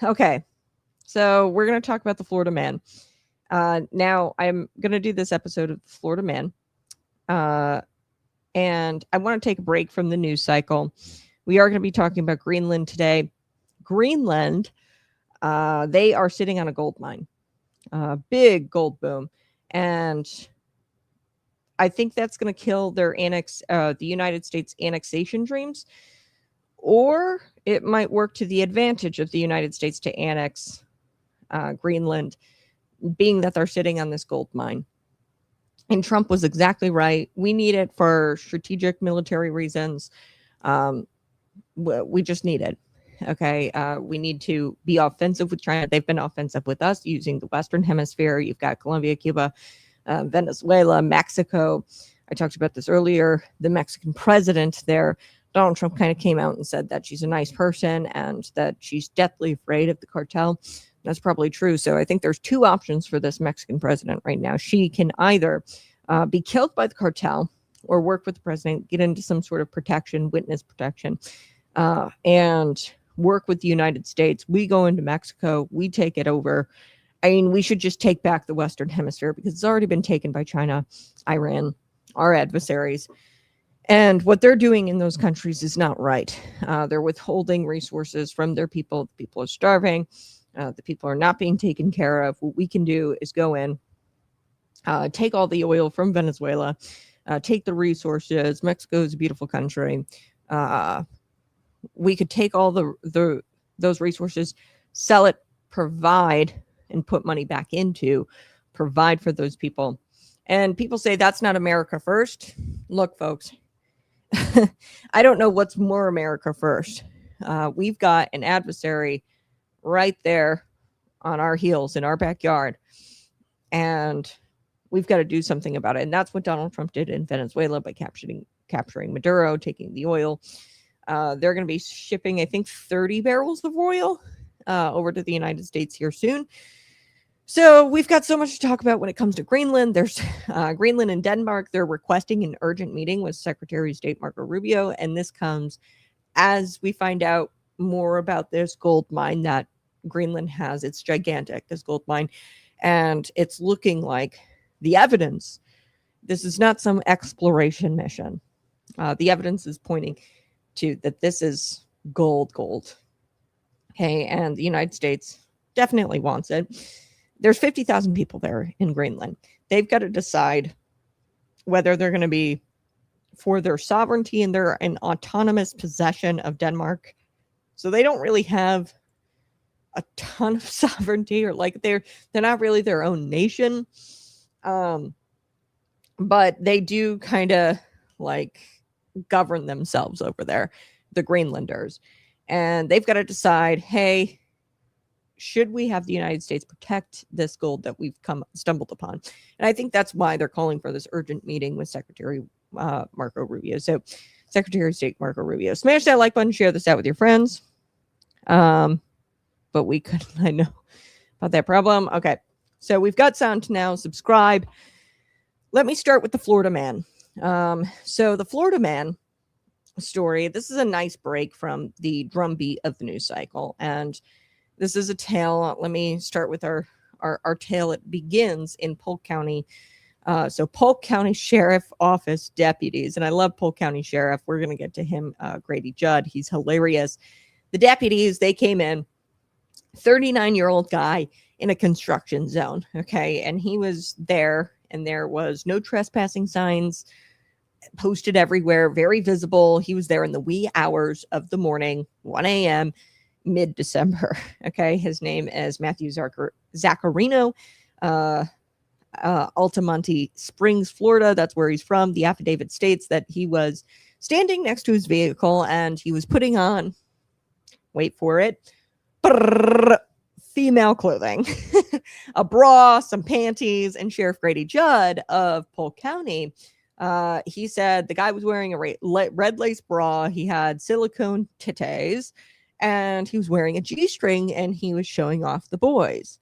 Okay, so we're going to talk about the Florida man. Now, I'm going to do this episode of the Florida man. And I want to take a break from the news cycle. We are going to be talking about Greenland today. Greenland, they are sitting on a gold mine, big gold boom. And I think that's going to kill their the United States annexation dreams, or it might work to the advantage of the United States to annex Greenland, being that they're sitting on this gold mine. And Trump was exactly right. We need it for strategic military reasons. We just need it. Okay. We need to be offensive with China. They've been offensive with us using the Western Hemisphere. You've got Colombia, Cuba, Venezuela, Mexico. I talked about this earlier. The Mexican president there, Donald Trump, kind of came out and said that she's a nice person and that she's deathly afraid of the cartel. That's probably true. So I think there's two options for this Mexican president right now. She can either be killed by the cartel or work with the president, get into some sort of protection, witness protection, and work with the United States. We go into Mexico, we take it over. I mean, we should just take back the Western Hemisphere because it's already been taken by China, Iran, our adversaries. And what they're doing in those countries is not right. They're withholding resources from their people. The people are starving. The people are not being taken care of. What we can do is go in, take all the oil from Venezuela, take the resources. Mexico is a beautiful country. We could take all those resources, sell it, provide, and put money back into, provide for those people. And people say that's not America first. Look, folks, I don't know what's more America first. We've got an adversary right there on our heels in our backyard, and we've got to do something about it. And that's what Donald Trump did in Venezuela by capturing Maduro, taking the oil. They're going to be shipping, I think, 30 barrels of oil over to the United States here soon. So we've got so much to talk about when it comes to Greenland. There's Greenland and Denmark. They're requesting an urgent meeting with Secretary of State Marco Rubio. And this comes as we find out more about this gold mine that Greenland has. It's gigantic, this gold mine. And it's looking like the evidence, this is not some exploration mission. The evidence is pointing to that this is gold. Okay. And the United States definitely wants it. There's 50,000 people there in Greenland. They've got to decide whether they're going to be for their sovereignty and they're an autonomous possession of Denmark. So they don't really have a ton of sovereignty, or like they're not really their own nation. But they do kind of like govern themselves over there, the Greenlanders. And they've got to decide, hey, should we have the United States protect this gold that we've stumbled upon? And I think that's why they're calling for this urgent meeting with Secretary Marco Rubio. So Secretary of State Marco Rubio, smash that like button, share this out with your friends. But we couldn't, I know about that problem. Okay. So we've got sound now. Subscribe. Let me start with the Florida man. So the Florida man story, this is a nice break from the drumbeat of the news cycle. And this is a tale. Let me start with our tale. It begins in Polk County. So Polk County Sheriff Office deputies, and I love Polk County Sheriff. We're going to get to him, Grady Judd. He's hilarious. The deputies, they came in, 39-year-old guy in a construction zone. Okay. And he was there, and there was no trespassing signs posted everywhere, very visible. He was there in the wee hours of the morning, 1 a.m., mid-December. Okay. His name is Matthew Zaccarino, Altamonte Springs, Florida. That's where he's from. The affidavit states that he was standing next to his vehicle and he was putting on, wait for it, female clothing, a bra, some panties. And Sheriff Grady Judd of Polk County, he said the guy was wearing a red lace bra. He had silicone titties, and he was wearing a G-string, and he was showing off the boys,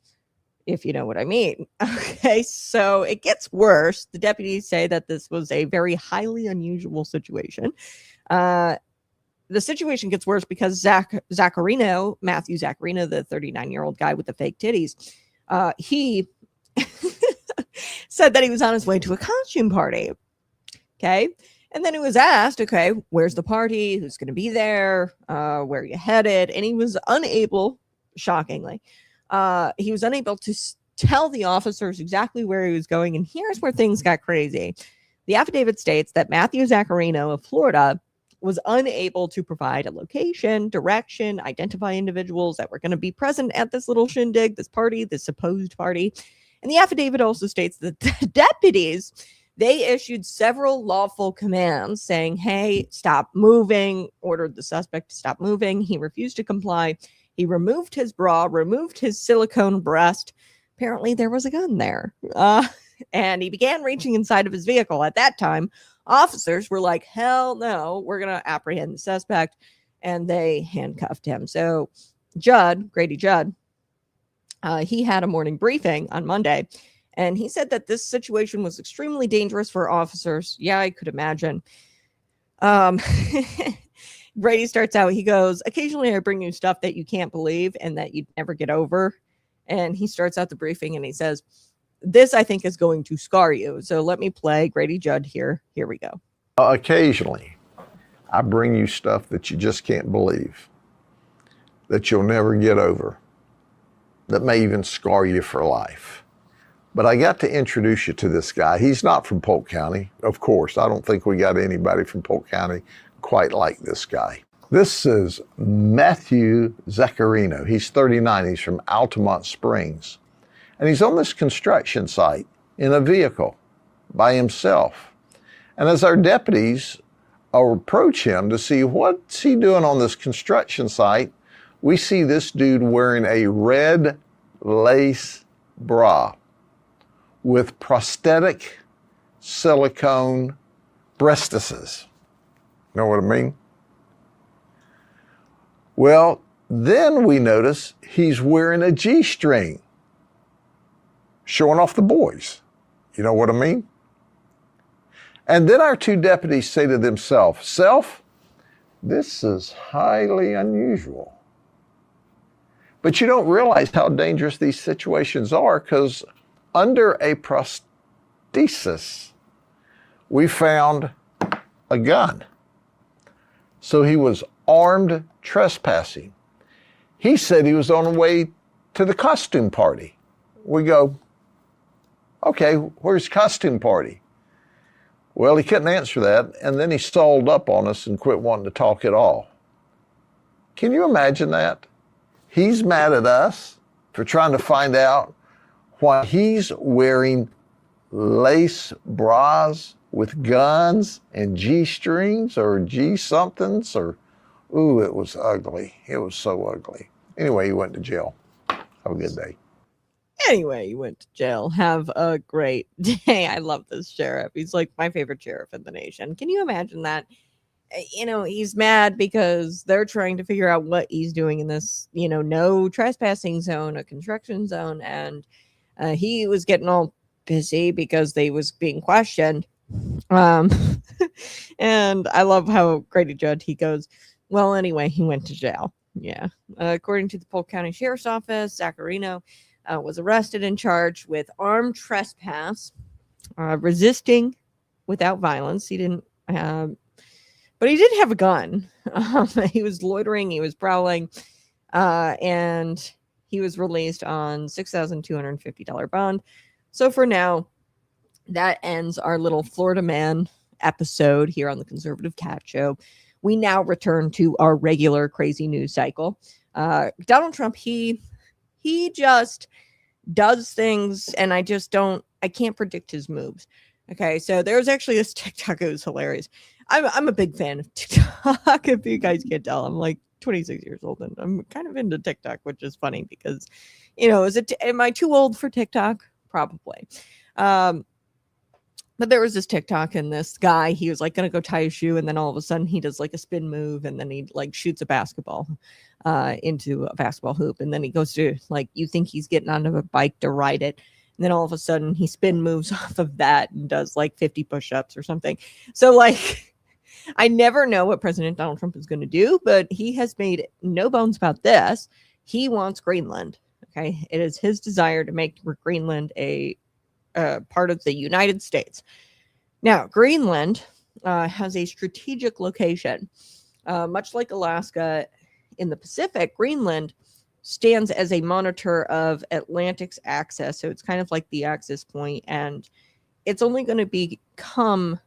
if you know what I mean. Okay, so it gets worse. The deputies say that this was a very highly unusual situation. the situation gets worse because Matthew Zaccarino, the 39-year-old guy with the fake titties, he said that he was on his way to a costume party. Okay. And then he was asked, okay, where's the party? Who's going to be there? Where are you headed? And he was unable, shockingly, he was unable to tell the officers exactly where he was going. And here's where things got crazy. The affidavit states that Matthew Zaccarino of Florida was unable to provide a location, direction, identify individuals that were going to be present at this little shindig, this party, this supposed party. And the affidavit also states that the deputies, they issued several lawful commands saying, hey, stop moving, ordered the suspect to stop moving. He refused to comply. He removed his bra, removed his silicone breast. Apparently there was a gun there. And he began reaching inside of his vehicle. At that time, officers were like, hell no, we're going to apprehend the suspect. And they handcuffed him. So Grady Judd, he had a morning briefing on Monday. And he said that this situation was extremely dangerous for officers. Yeah, I could imagine. Brady starts out, he goes, occasionally I bring you stuff that you can't believe and that you'd never get over. And he starts out the briefing and he says, this, I think, is going to scar you. So let me play Grady Judd here. Here we go. Occasionally, I bring you stuff that you just can't believe, that you'll never get over, that may even scar you for life. But I got to introduce you to this guy. He's not from Polk County, of course. I don't think we got anybody from Polk County quite like this guy. This is Matthew Zaccarino. He's 39. He's from Altamont Springs. And he's on this construction site in a vehicle by himself. And as our deputies approach him to see what's he doing on this construction site, we see this dude wearing a red lace bra with prosthetic silicone breastises. Know what I mean? Well, then we notice he's wearing a G-string, showing off the boys. You know what I mean? And then our two deputies say to themselves, Self, this is highly unusual. But you don't realize how dangerous these situations are, because under a prosthesis, we found a gun. So he was armed trespassing. He said he was on the way to the costume party. We go, okay, where's the costume party? Well, he couldn't answer that, and then he stalled up on us and quit wanting to talk at all. Can you imagine that? He's mad at us for trying to find out why he's wearing lace bras with guns and G-strings or G-somethings or, ooh, it was ugly. It was so ugly. Anyway, he went to jail. Have a good day. Anyway, you went to jail. Have a great day. I love this sheriff. He's like my favorite sheriff in the nation. Can you imagine that? You know, he's mad because they're trying to figure out what he's doing in this, you know, no trespassing zone, a construction zone. And he was getting all busy because they was being questioned. And I love how Grady Judd, he goes, well, anyway, he went to jail. Yeah. According to the Polk County Sheriff's Office, Zaccarino was arrested and charged with armed trespass, resisting without violence. He didn't, but he did have a gun. He was loitering, he was prowling, and he was released on $6,250 bond. So for now, that ends our little Florida man episode here on the Conservative Cat Show. We now return to our regular crazy news cycle. Donald Trump, he just does things, and I can't predict his moves. Okay, so there's actually this TikTok. It was hilarious. I'm a big fan of TikTok. If you guys can't tell, I'm like 26 years old, and I'm kind of into TikTok, which is funny because, you know, am I too old for TikTok? Probably. But there was this TikTok, and this guy, he was like going to go tie his shoe, and then all of a sudden he does like a spin move, and then he like shoots a basketball into a basketball hoop, and then he goes to, like, you think he's getting onto a bike to ride it, and then all of a sudden he spin moves off of that and does like 50 push-ups or something. So like I never know what President Donald Trump is going to do, but he has made no bones about this. He wants Greenland. Okay. It is his desire to make Greenland a part of the United States. Now, Greenland has a strategic location. Much like Alaska in the Pacific, Greenland stands as a monitor of Atlantic's access. So it's kind of like the access point, and it's only going to become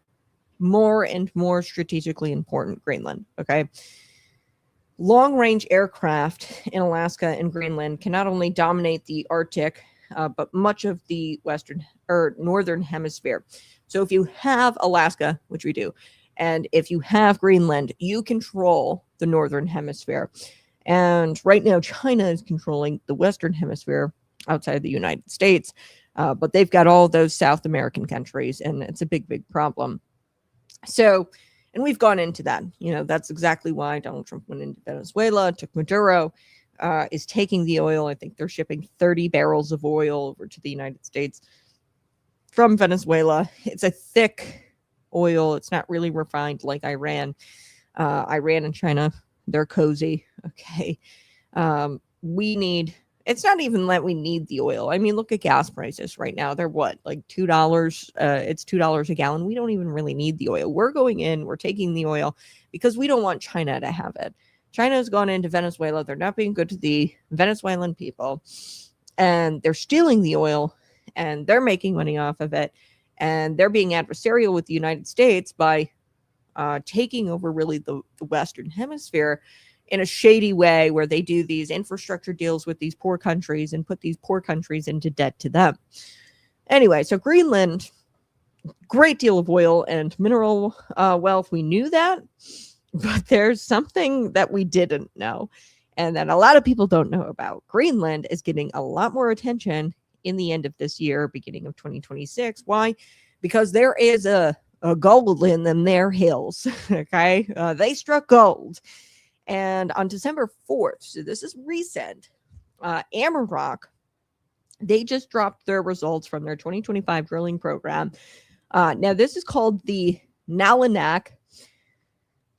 more and more strategically important, Greenland. Okay. Long range aircraft in Alaska and Greenland can not only dominate the Arctic, but much of the western or northern hemisphere. So if you have Alaska, which we do, and if you have Greenland, you control the northern hemisphere. And right now, China is controlling the western hemisphere outside of the United States, but they've got all those South American countries, and it's a big, big problem. So, and we've gone into that. That's exactly why Donald Trump went into Venezuela, took Maduro, is taking the oil. I think they're shipping 30 barrels of oil over to the United States from Venezuela. It's a thick oil. It's not really refined like Iran. Iran and China, they're cozy. Okay. It's not even that we need the oil. I mean, look at gas prices right now. They're what, like $2? It's $2 a gallon. We don't even really need the oil. We're taking the oil because we don't want China to have it. China has gone into Venezuela. They're not being good to the Venezuelan people, and they're stealing the oil, and they're making money off of it. And they're being adversarial with the United States by taking over really the Western Hemisphere in a shady way, where they do these infrastructure deals with these poor countries and put these poor countries into debt to them. Anyway, so Greenland, great deal of oil and mineral wealth. We knew that, but there's something that we didn't know, and that a lot of people don't know about. Greenland is getting a lot more attention in the end of this year, beginning of 2026. Why? Because there is a gold in them there hills. Okay. They struck gold. And on December 4th, so this is recent, Amarok, they just dropped their results from their 2025 drilling program. Now, this is called the Nalinak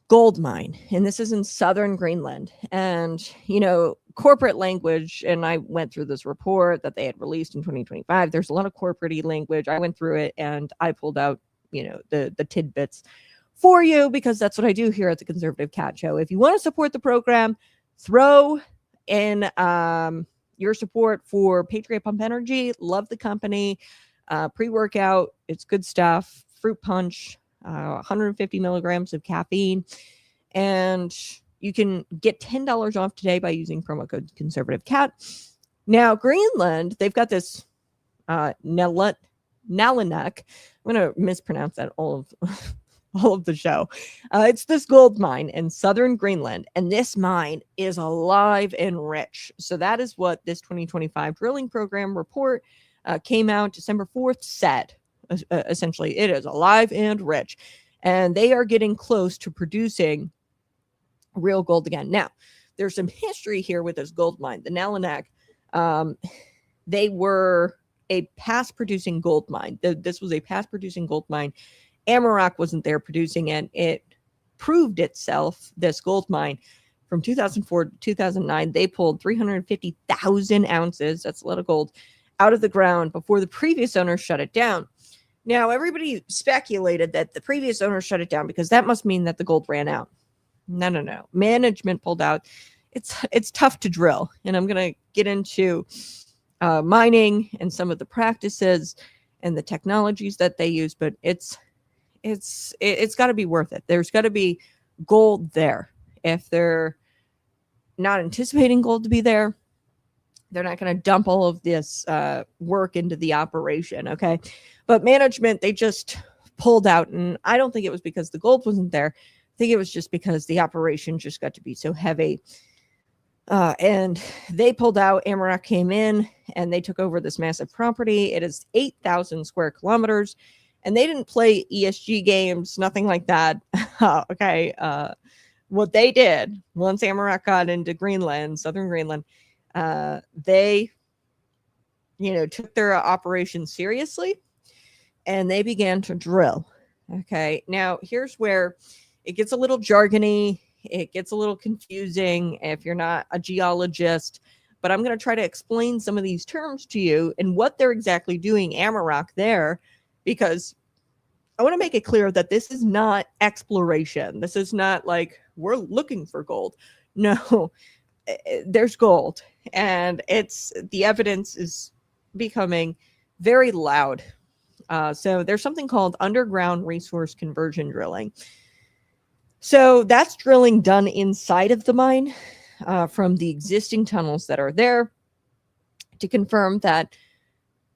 gold mine, and this is in southern Greenland. And, corporate language, and I went through this report that they had released in 2025. There's a lot of corporate language. I went through it, and I pulled out, the tidbits for you, because that's what I do here at the Conservative Cat Show. If you want to support the program, throw in your support for Patriot Pump Energy. Love the company. Pre-workout, it's good stuff. Fruit punch, 150 milligrams of caffeine. And you can get $10 off today by using promo code Conservative Cat. Now, Greenland, they've got this Nalinak. I'm going to mispronounce that all of the show. It's this gold mine in southern Greenland, and this mine is alive and rich. So that is what this 2025 drilling program report came out December 4th said. Essentially, it is alive and rich, and they are getting close to producing real gold again. Now, there's some history here with this gold mine. The Nalinak, they were a past producing gold mine. This was a past producing gold mine. Amarok wasn't there producing it. It proved itself, this gold mine, from 2004 to 2009. They pulled 350,000 ounces, that's a lot of gold, out of the ground before the previous owner shut it down. Now, everybody speculated that the previous owner shut it down because that must mean that the gold ran out. No. Management pulled out. It's tough to drill, and I'm going to get into mining and some of the practices and the technologies that they use, but it's got to be worth it. There's got to be gold there. If they're not anticipating gold to be there, they're not going to dump all of this work into the operation. Okay. But management, they just pulled out, and I don't think it was because the gold wasn't there. I think it was just because the operation just got to be so heavy. And they pulled out. Amarok came in, and they took over this massive property. It is 8,000 square kilometers. And they didn't play ESG games, nothing like that. Okay. What they did once Amarok got into Greenland, southern Greenland, they, took their operation seriously, and they began to drill. Okay. Now, here's where it gets a little jargony. It gets a little confusing if you're not a geologist, but I'm going to try to explain some of these terms to you and what they're exactly doing, Amarok there, because I want to make it clear that this is not exploration. This is not like we're looking for gold. No, there's gold, and the evidence is becoming very loud. So there's something called underground resource conversion drilling. So that's drilling done inside of the mine from the existing tunnels that are there to confirm that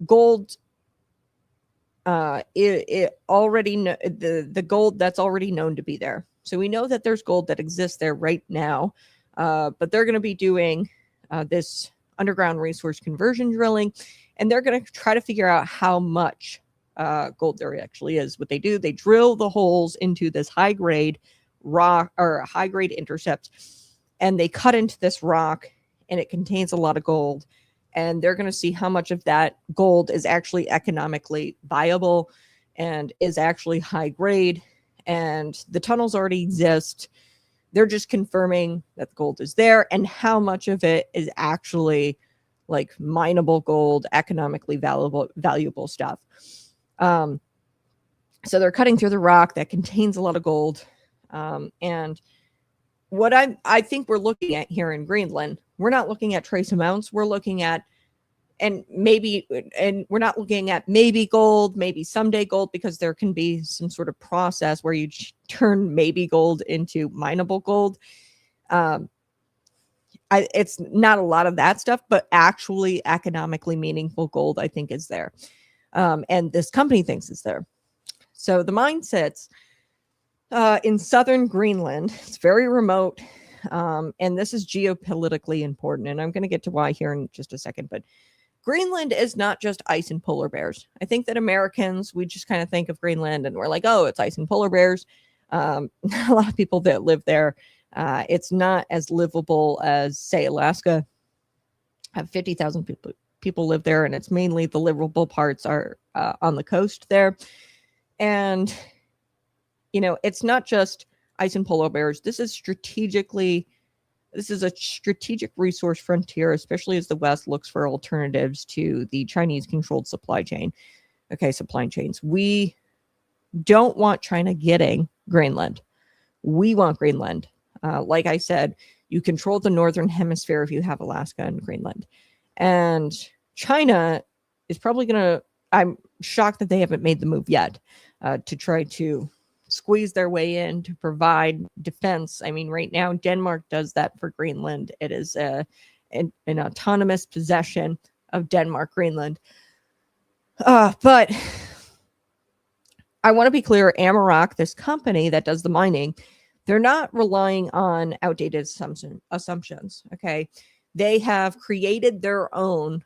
gold, the gold that's already known to be there. So we know that there's gold that exists there right now, but they're going to be doing this underground resource conversion drilling, and they're going to try to figure out how much gold there actually is. What they do, they drill the holes into this high grade rock or high grade intercept, and they cut into this rock, and it contains a lot of gold, and they're going to see how much of that gold is actually economically viable and is actually high grade. And the tunnels already exist. They're just confirming that the gold is there and how much of it is actually like mineable gold, economically valuable stuff. So they're cutting through the rock that contains a lot of gold. And what I think we're looking at here in Greenland, we're not looking at trace amounts. We're looking at, and we're not looking at maybe gold, maybe someday gold, because there can be some sort of process where you turn maybe gold into mineable gold. It's not a lot of that stuff, but actually economically meaningful gold, I think, is there. And this company thinks is there. So the mine sits in southern Greenland. It's very remote. And this is geopolitically important. And I'm going to get to why here in just a second. But Greenland is not just ice and polar bears. I think that Americans, we just kind of think of Greenland and we're like, oh, it's ice and polar bears. A lot of people that live there, it's not as livable as, say, Alaska. I have 50,000 people live there, and it's mainly the livable parts are on the coast there. And, it's not just ice and polar bears. This is a strategic resource frontier, especially as the West looks for alternatives to the Chinese-controlled supply chains. We don't want China getting Greenland. We want Greenland. Like I said, you control the northern hemisphere if you have Alaska and Greenland. And China is probably going to, I'm shocked that they haven't made the move yet to try to squeeze their way in to provide defense. I mean, right now, Denmark does that for Greenland. It is an autonomous possession of Denmark, Greenland. But I want to be clear, Amarok, this company that does the mining, they're not relying on outdated assumptions, okay? They have created their own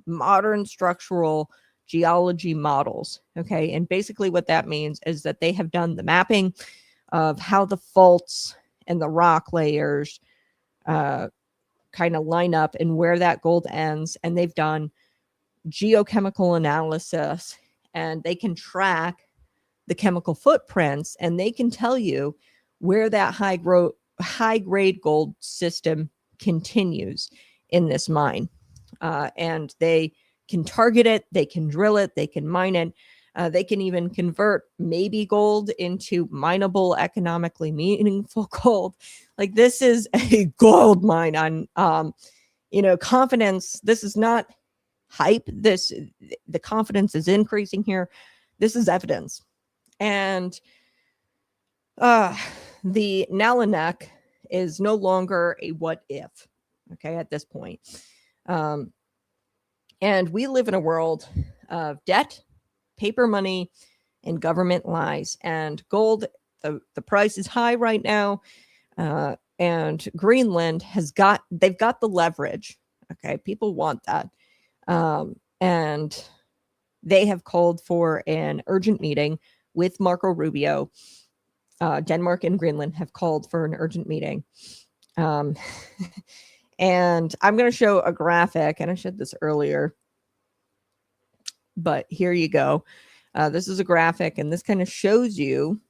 modern structural geology models, okay? And basically what that means is that they have done the mapping of how the faults and the rock layers kind of line up and where that gold ends. And they've done geochemical analysis, and they can track the chemical footprints, and they can tell you where that high grade gold system continues in this mine. And they can target it, they can drill it, they can mine it. They can even convert maybe gold into mineable, economically meaningful gold. Like, this is a gold mine on, confidence. This is not hype. The confidence is increasing here. This is evidence. And the Nalanek is no longer a what if, okay, at this point. And we live in a world of debt, paper money, and government lies. And gold, the price is high right now. And Greenland they've got the leverage. Okay, people want that. And they have called for an urgent meeting with Marco Rubio. Denmark and Greenland have called for an urgent meeting. And I'm going to show a graphic, and I showed this earlier, but here you go. This is a graphic, and this kind of shows you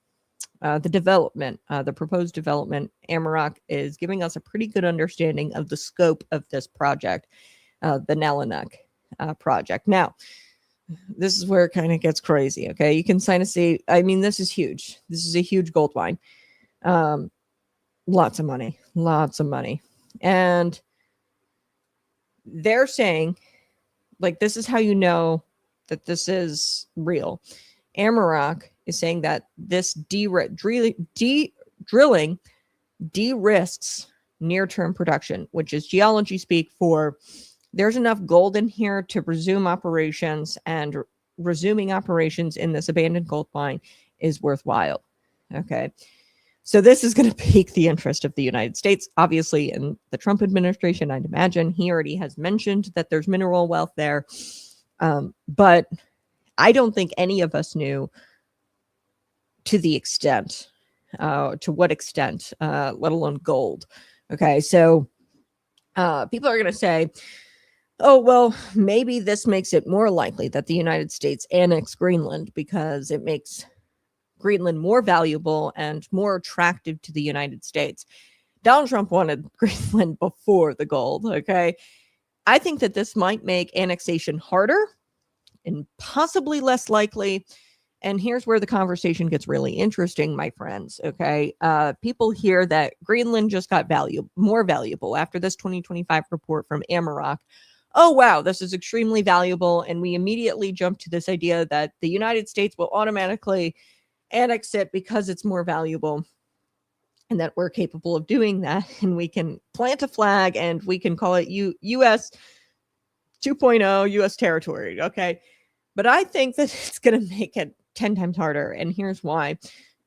the proposed development, Amarok is giving us a pretty good understanding of the scope of this project, the Nalanek project. Now, this is where it kind of gets crazy. Okay, you can kind of see. I mean, this is huge. This is a huge gold mine. Lots of money, and they're saying, like, this is how you know that this is real. Amarok is saying that this drilling de-risks near-term production, which is geology speak for there's enough gold in here to resume operations, and resuming operations in this abandoned gold mine is worthwhile. Okay. So this is going to pique the interest of the United States, obviously, in the Trump administration. I'd imagine he already has mentioned that there's mineral wealth there. But I don't think any of us knew to the extent, to what extent, let alone gold. Okay, so people are going to say, oh, well, maybe this makes it more likely that the United States annex Greenland because it makes Greenland more valuable and more attractive to the United States. Donald Trump wanted Greenland before the gold, okay? I think that this might make annexation harder and possibly less likely. And here's where the conversation gets really interesting, my friends, okay? People hear that Greenland just got more valuable after this 2025 report from Amarok. Oh, wow, this is extremely valuable. And we immediately jump to this idea that the United States will automatically annex it because it's more valuable, and that we're capable of doing that. And we can plant a flag and we can call it US 2.0, US territory, okay? But I think that it's going to make it 10 times harder. And here's why.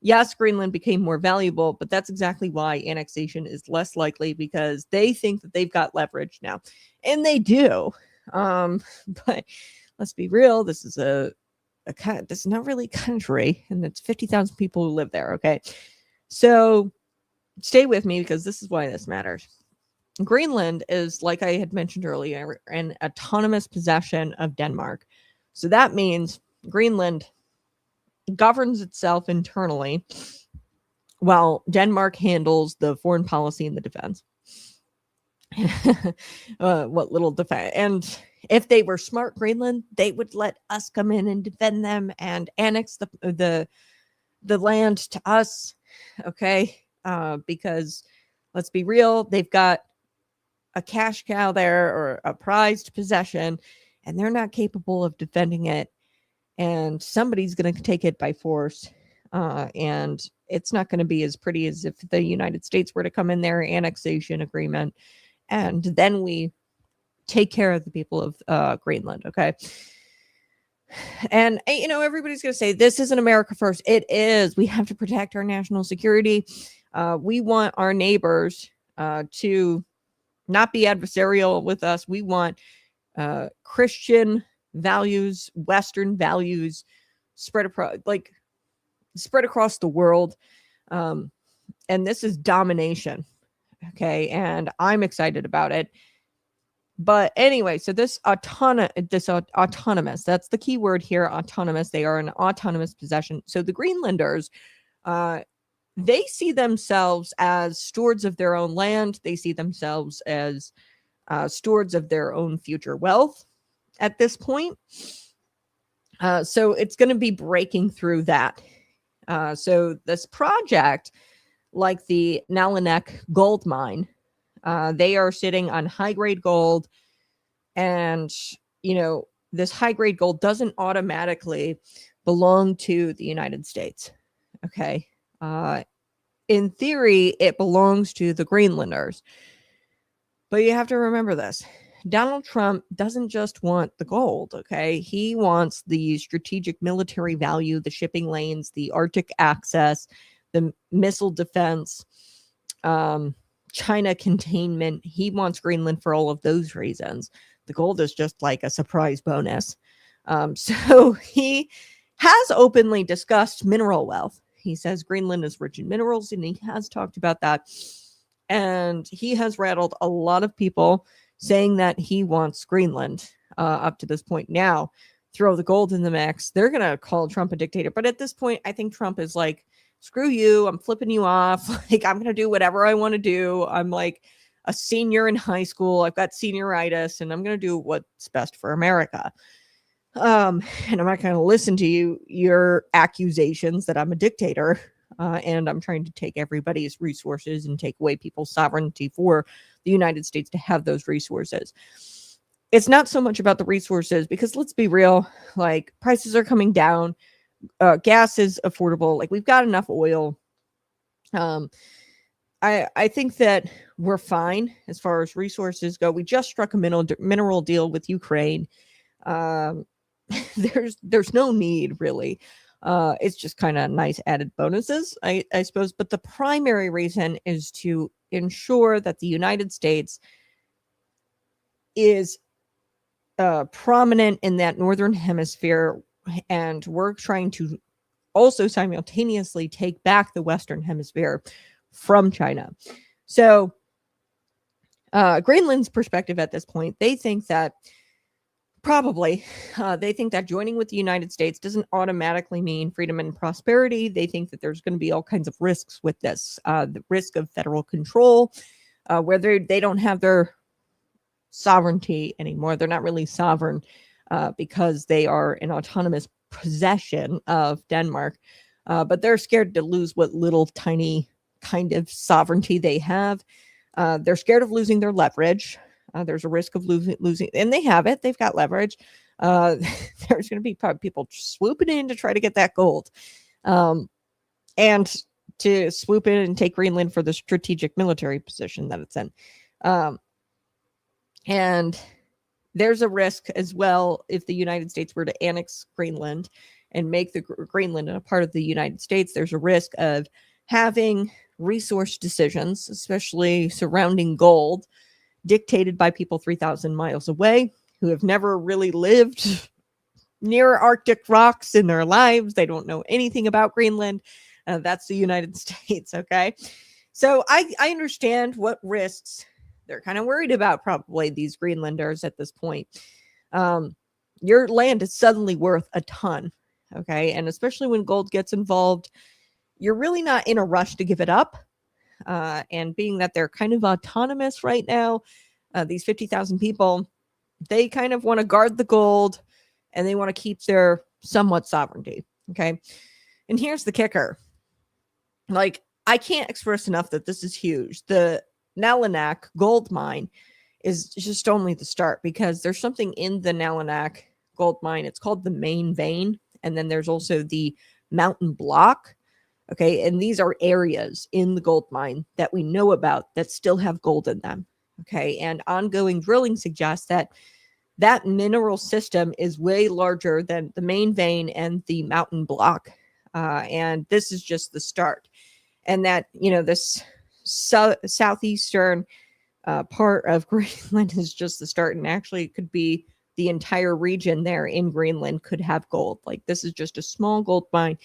Yes, Greenland became more valuable, but that's exactly why annexation is less likely, because they think that they've got leverage now. And they do. But let's be real. This is this is not really a country, and it's 50,000 people who live there. Okay. So stay with me, because this is why this matters. Greenland is, like I had mentioned earlier, an autonomous possession of Denmark. So that means Greenland governs itself internally while Denmark handles the foreign policy and the defense. What little defense. And if they were smart, Greenland, they would let us come in and defend them and annex the land to us. Okay. Because let's be real, they've got a cash cow there, or a prized possession, and they're not capable of defending it. And somebody's going to take it by force. And it's not going to be as pretty as if the United States were to come in there, annexation agreement, and then we take care of the people of Greenland. Okay. And, everybody's going to say, this isn't America first. It is. We have to protect our national security. We want our neighbors to not be adversarial with us. We want Christian values, Western values spread across the world. And this is domination. Okay. And I'm excited about it. But anyway, so this autonomous, that's the key word here, autonomous. They are an autonomous possession. So the Greenlanders, they see themselves as stewards of their own land. They see themselves as stewards of their own future wealth at this point. So it's going to be breaking through that. So this project, like the Nalanek gold mine, they are sitting on high-grade gold, and, this high-grade gold doesn't automatically belong to the United States, okay? In theory, it belongs to the Greenlanders, but you have to remember this. Donald Trump doesn't just want the gold, okay? He wants the strategic military value, the shipping lanes, the Arctic access, the missile defense, China containment. He wants Greenland for all of those reasons. The gold is just like a surprise bonus. So he has openly discussed mineral wealth. He says Greenland is rich in minerals, and he has talked about that. And he has rattled a lot of people saying that he wants Greenland up to this point. Now, throw the gold in the mix. They're going to call Trump a dictator. But at this point, I think Trump is like screw you, I'm flipping you off. Like, I'm going to do whatever I want to do. I'm like a senior in high school. I've got senioritis, and I'm going to do what's best for America. And I'm not going to listen to your accusations that I'm a dictator, and I'm trying to take everybody's resources and take away people's sovereignty for the United States to have those resources. It's not so much about the resources, because let's be real, like, prices are coming down. Gas is affordable. Like, we've got enough oil. I think that we're fine as far as resources go. We just struck a mineral deal with Ukraine. There's no need, really. It's just kind of nice added bonuses, I suppose. But the primary reason is to ensure that the United States is prominent in that northern hemisphere, and we're trying to also simultaneously take back the western hemisphere from China. So Greenland's perspective at this point, they think that joining with the United States doesn't automatically mean freedom and prosperity. They think that there's going to be all kinds of risks with this. The risk of federal control, where they don't have their sovereignty anymore. They're not really sovereign because they are an autonomous possession of Denmark. But they're scared to lose what little tiny kind of sovereignty they have. They're scared of losing their leverage. There's a risk of losing, and they have it. They've got leverage. There's going to be people swooping in to try to get that gold, and to swoop in and take Greenland for the strategic military position that it's in. And there's a risk as well if the United States were to annex Greenland and make the Greenland a part of the United States. There's a risk of having resource decisions, especially surrounding gold, dictated by people 3,000 miles away who have never really lived near Arctic rocks in their lives. They don't know anything about Greenland. That's the United States, okay? So I understand what risks they're kind of worried about, probably, these Greenlanders at this point. Your land is suddenly worth a ton, okay? And especially when gold gets involved, you're really not in a rush to give it up. And being that they're kind of autonomous right now, these 50,000 people, they kind of want to guard the gold, and they want to keep their somewhat sovereignty, okay? And here's the kicker. Like, I can't express enough that this is huge. The Nalinac gold mine is just only the start, because there's something in the Nalinac gold mine. It's called the main vein. And then there's also the mountain block. Okay. And these are areas in the gold mine that we know about that still have gold in them. Okay. And ongoing drilling suggests that that mineral system is way larger than the main vein and the mountain block. And this is just the start. And that, this southeastern part of Greenland is just the start. And actually, it could be the entire region there in Greenland could have gold. Like, this is just a small gold mine.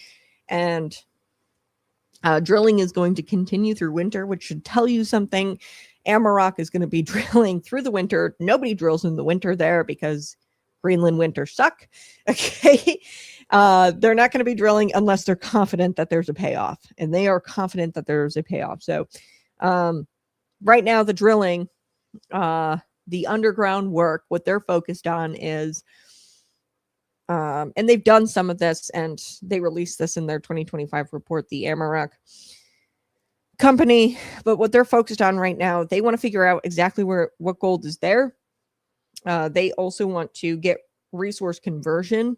And drilling is going to continue through winter, which should tell you something. Amarok is going to be drilling through the winter. Nobody drills in the winter there because Greenland winters suck. Okay. They're not going to be drilling unless they're confident that there's a payoff, and they are confident that there's a payoff. So right now, the drilling, the underground work, what they're focused on is, and they've done some of this, and they released this in their 2025 report, the Amarok company. But what they're focused on right now, they want to figure out exactly what gold is there. They also want to get resource conversion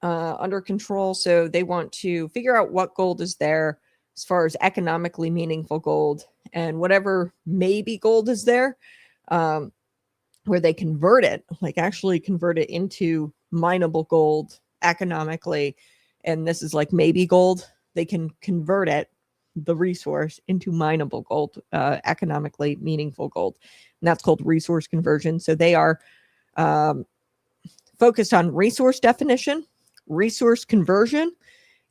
under control. So they want to figure out what gold is there as far as economically meaningful gold, and whatever maybe gold is there, where they convert it, like actually convert it into mineable gold economically. And this is like maybe gold. They can convert it, the resource, into mineable gold, economically meaningful gold. And that's called resource conversion. So they are focused on resource definition, resource conversion,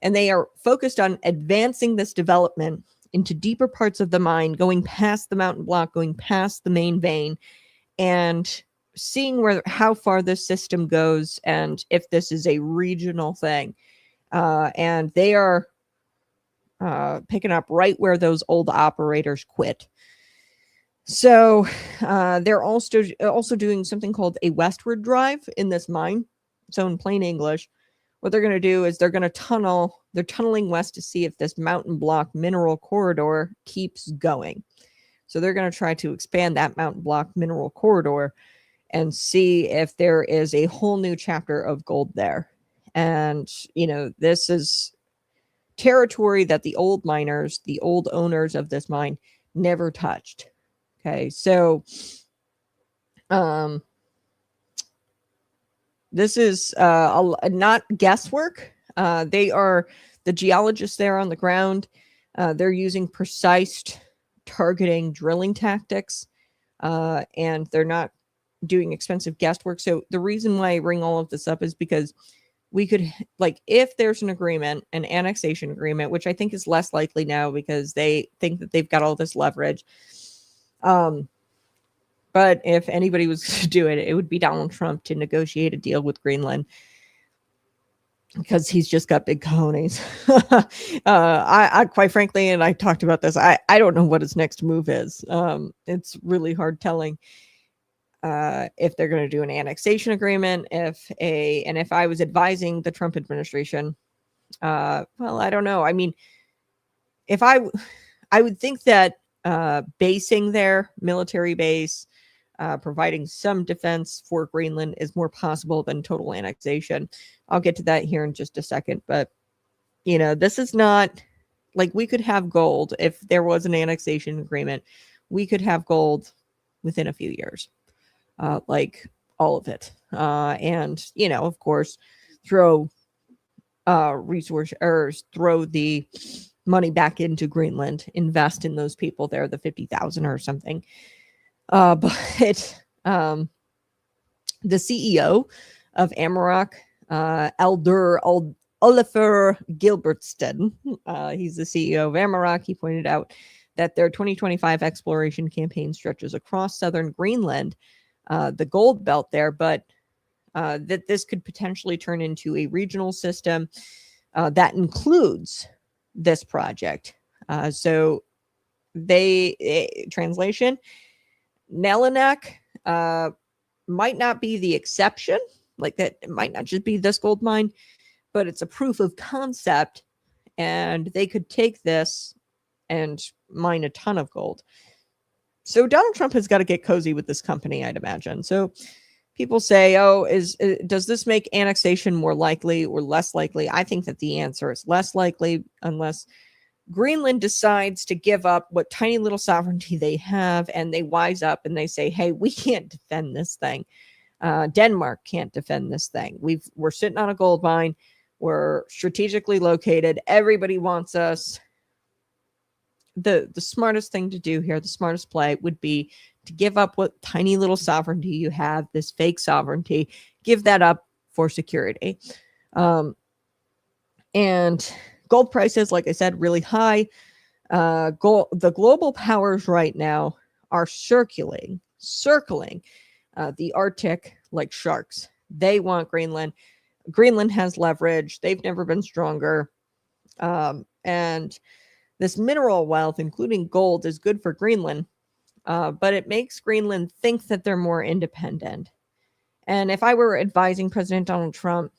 and they are focused on advancing this development into deeper parts of the mine, going past the mountain block, going past the main vein, and seeing how far this system goes, and if this is a regional thing. And they are picking up right where those old operators quit. So they're also doing something called a westward drive in this mine. So in plain English, what they're going to do is they're tunneling west to see if this mountain block mineral corridor keeps going. So they're going to try to expand that mountain block mineral corridor and see if there is a whole new chapter of gold there. And, this is territory that the old miners, the old owners of this mine, never touched. Okay, so this is not guesswork. They are the geologists there on the ground. They're using precise targeting drilling tactics, and they're not doing expensive guesswork. So the reason why I bring all of this up is because we could, if there's an agreement, an annexation agreement, which I think is less likely now because they think that they've got all this leverage. But if anybody was to do it, it would be Donald Trump to negotiate a deal with Greenland because he's just got big cojones. I quite frankly, and I talked about this, I don't know what his next move is. It's really hard telling if they're going to do an annexation agreement, if I was advising the Trump administration, well, I don't know. I mean, I would think that basing their military base, providing some defense for Greenland is more possible than total annexation. I'll get to that here in just a second. But, this is not like we could have gold if there was an annexation agreement. We could have gold within a few years, like all of it. And, of course, throw throw the money back into Greenland, invest in those people there, the 50,000 or something. But the CEO of Amarok, Eldur Olafur Gilbertson, he's the CEO of Amarok. He pointed out that their 2025 exploration campaign stretches across southern Greenland, the gold belt there, but that this could potentially turn into a regional system that includes this project. So translation, Nelanak might not be the exception, like that it might not just be this gold mine, but it's a proof of concept, and they could take this and mine a ton of gold. So Donald Trump has got to get cozy with this company, I'd imagine. So people say, does this make annexation more likely or less likely? I think that the answer is less likely unless Greenland decides to give up what tiny little sovereignty they have, and they wise up and they say, hey, we can't defend this thing. Denmark can't defend this thing. We're sitting on a gold mine. We're strategically located. Everybody wants us. The smartest thing to do here, the smartest play would be to give up what tiny little sovereignty you have, this fake sovereignty, give that up for security. And gold prices, like I said, really high. The global powers right now are circling the Arctic like sharks. They want Greenland. Greenland has leverage. They've never been stronger. And this mineral wealth, including gold, is good for Greenland, but it makes Greenland think that they're more independent. And if I were advising President Donald Trump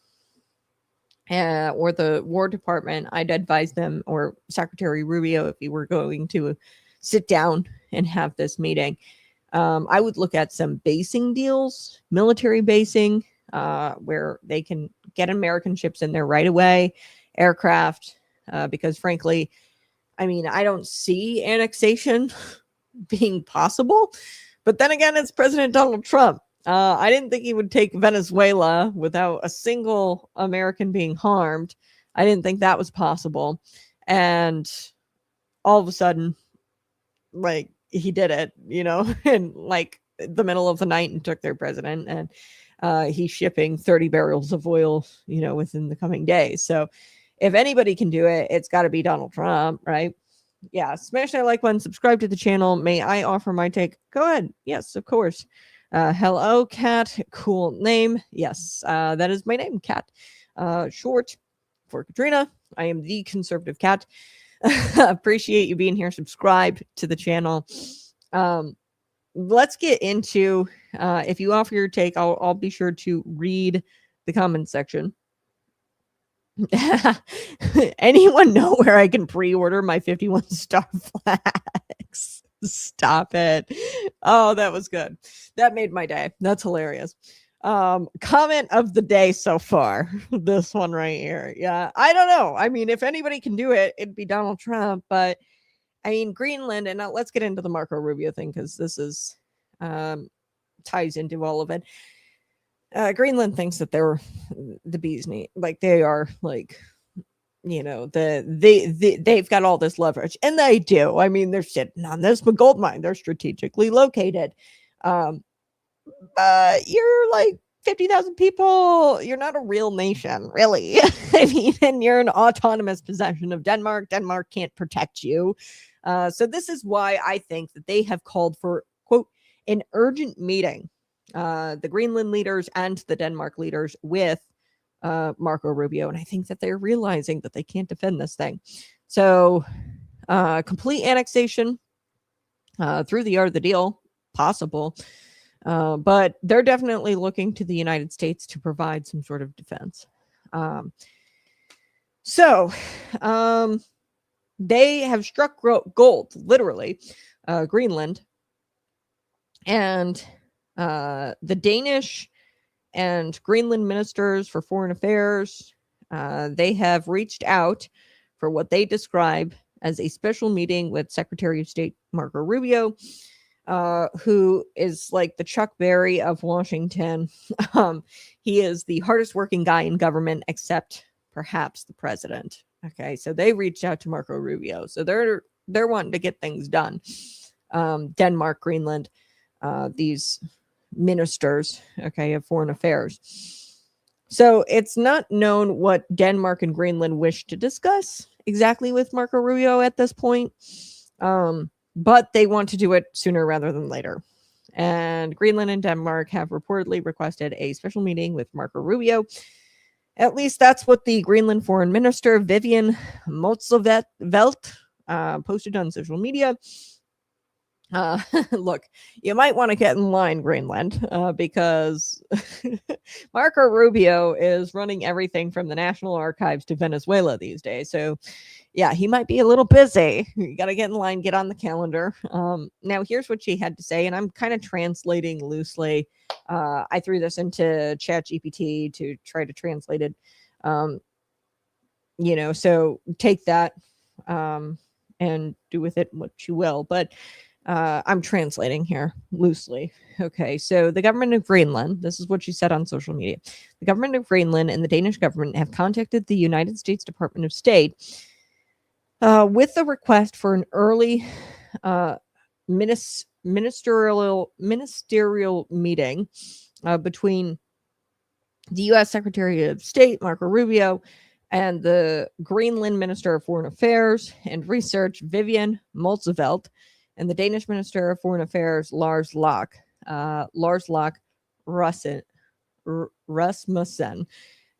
or the War Department, I'd advise them, or Secretary Rubio, if he were going to sit down and have this meeting, I would look at some basing deals, military basing, where they can get American ships in there right away, aircraft, because frankly, I mean, I don't see annexation being possible. But then again, it's President Donald Trump. I didn't think he would take Venezuela without a single American being harmed. I didn't think that was possible. And all of a sudden, like, he did it, in like the middle of the night, and took their president. And he's shipping 30 barrels of oil, within the coming days. So if anybody can do it, it's got to be Donald Trump, right? Yeah, smash that like button, subscribe to the channel. May I offer my take? Go ahead. Yes, of course. Hello, Cat. Cool name. Yes, that is my name, Cat. Short for Katrina. I am the conservative cat. Appreciate you being here. Subscribe to the channel. Let's get into, if you offer your take, I'll be sure to read the comment section. Anyone know where I can pre-order my 51 star flags? Stop it. Oh, that was good. That made my day. That's hilarious. Comment of the day so far. This one right here. Yeah, I don't know. I mean, if anybody can do it, it'd be Donald Trump. But I mean, Greenland, and now let's get into the Marco Rubio thing, because this is ties into all of it. Greenland thinks that they're the bee's knees. Like, they are, like, you know, they've got all this leverage, and they do. I mean, they're sitting on this gold mine. They're strategically located. You're like 50,000 people. You're not a real nation, really. I mean, and you're an autonomous possession of Denmark. Denmark can't protect you. So this is why I think that they have called for, quote, an urgent meeting, the Greenland leaders and the Denmark leaders, with Marco Rubio. And I think that they're realizing that they can't defend this thing. So complete annexation through the art of the deal, possible. But they're definitely looking to the United States to provide some sort of defense. They have struck gold, literally, Greenland. And the Danish and Greenland ministers for foreign affairs, they have reached out for what they describe as a special meeting with Secretary of State Marco Rubio, who is like the Chuck Berry of Washington. He is the hardest working guy in government, except perhaps the president. Okay, so they reached out to Marco Rubio. So they're wanting to get things done. Denmark, Greenland, these ministers, okay, of foreign affairs. So it's not known what Denmark and Greenland wish to discuss exactly with Marco Rubio at this point. But they want to do it sooner rather than later. And Greenland and Denmark have reportedly requested a special meeting with Marco Rubio. At least that's what the Greenland foreign minister, Vivian Motzevelt, posted on social media. Look, you might want to get in line, Greenland, because Marco Rubio is running everything from the National Archives to Venezuela these days. So, yeah, he might be a little busy. You got to get in line, get on the calendar. Now, here's what she had to say, and I'm kind of translating loosely. I threw this into ChatGPT to try to translate it. So take that and do with it what you will. But I'm translating here loosely. Okay, so the government of Greenland, this is what she said on social media. The government of Greenland and the Danish government have contacted the United States Department of State with a request for an early ministerial meeting between the U.S. Secretary of State, Marco Rubio, and the Greenland Minister of Foreign Affairs and Research, Vivian Motzevelt, and the Danish Minister of Foreign Affairs, Lars Løkke Rasmussen.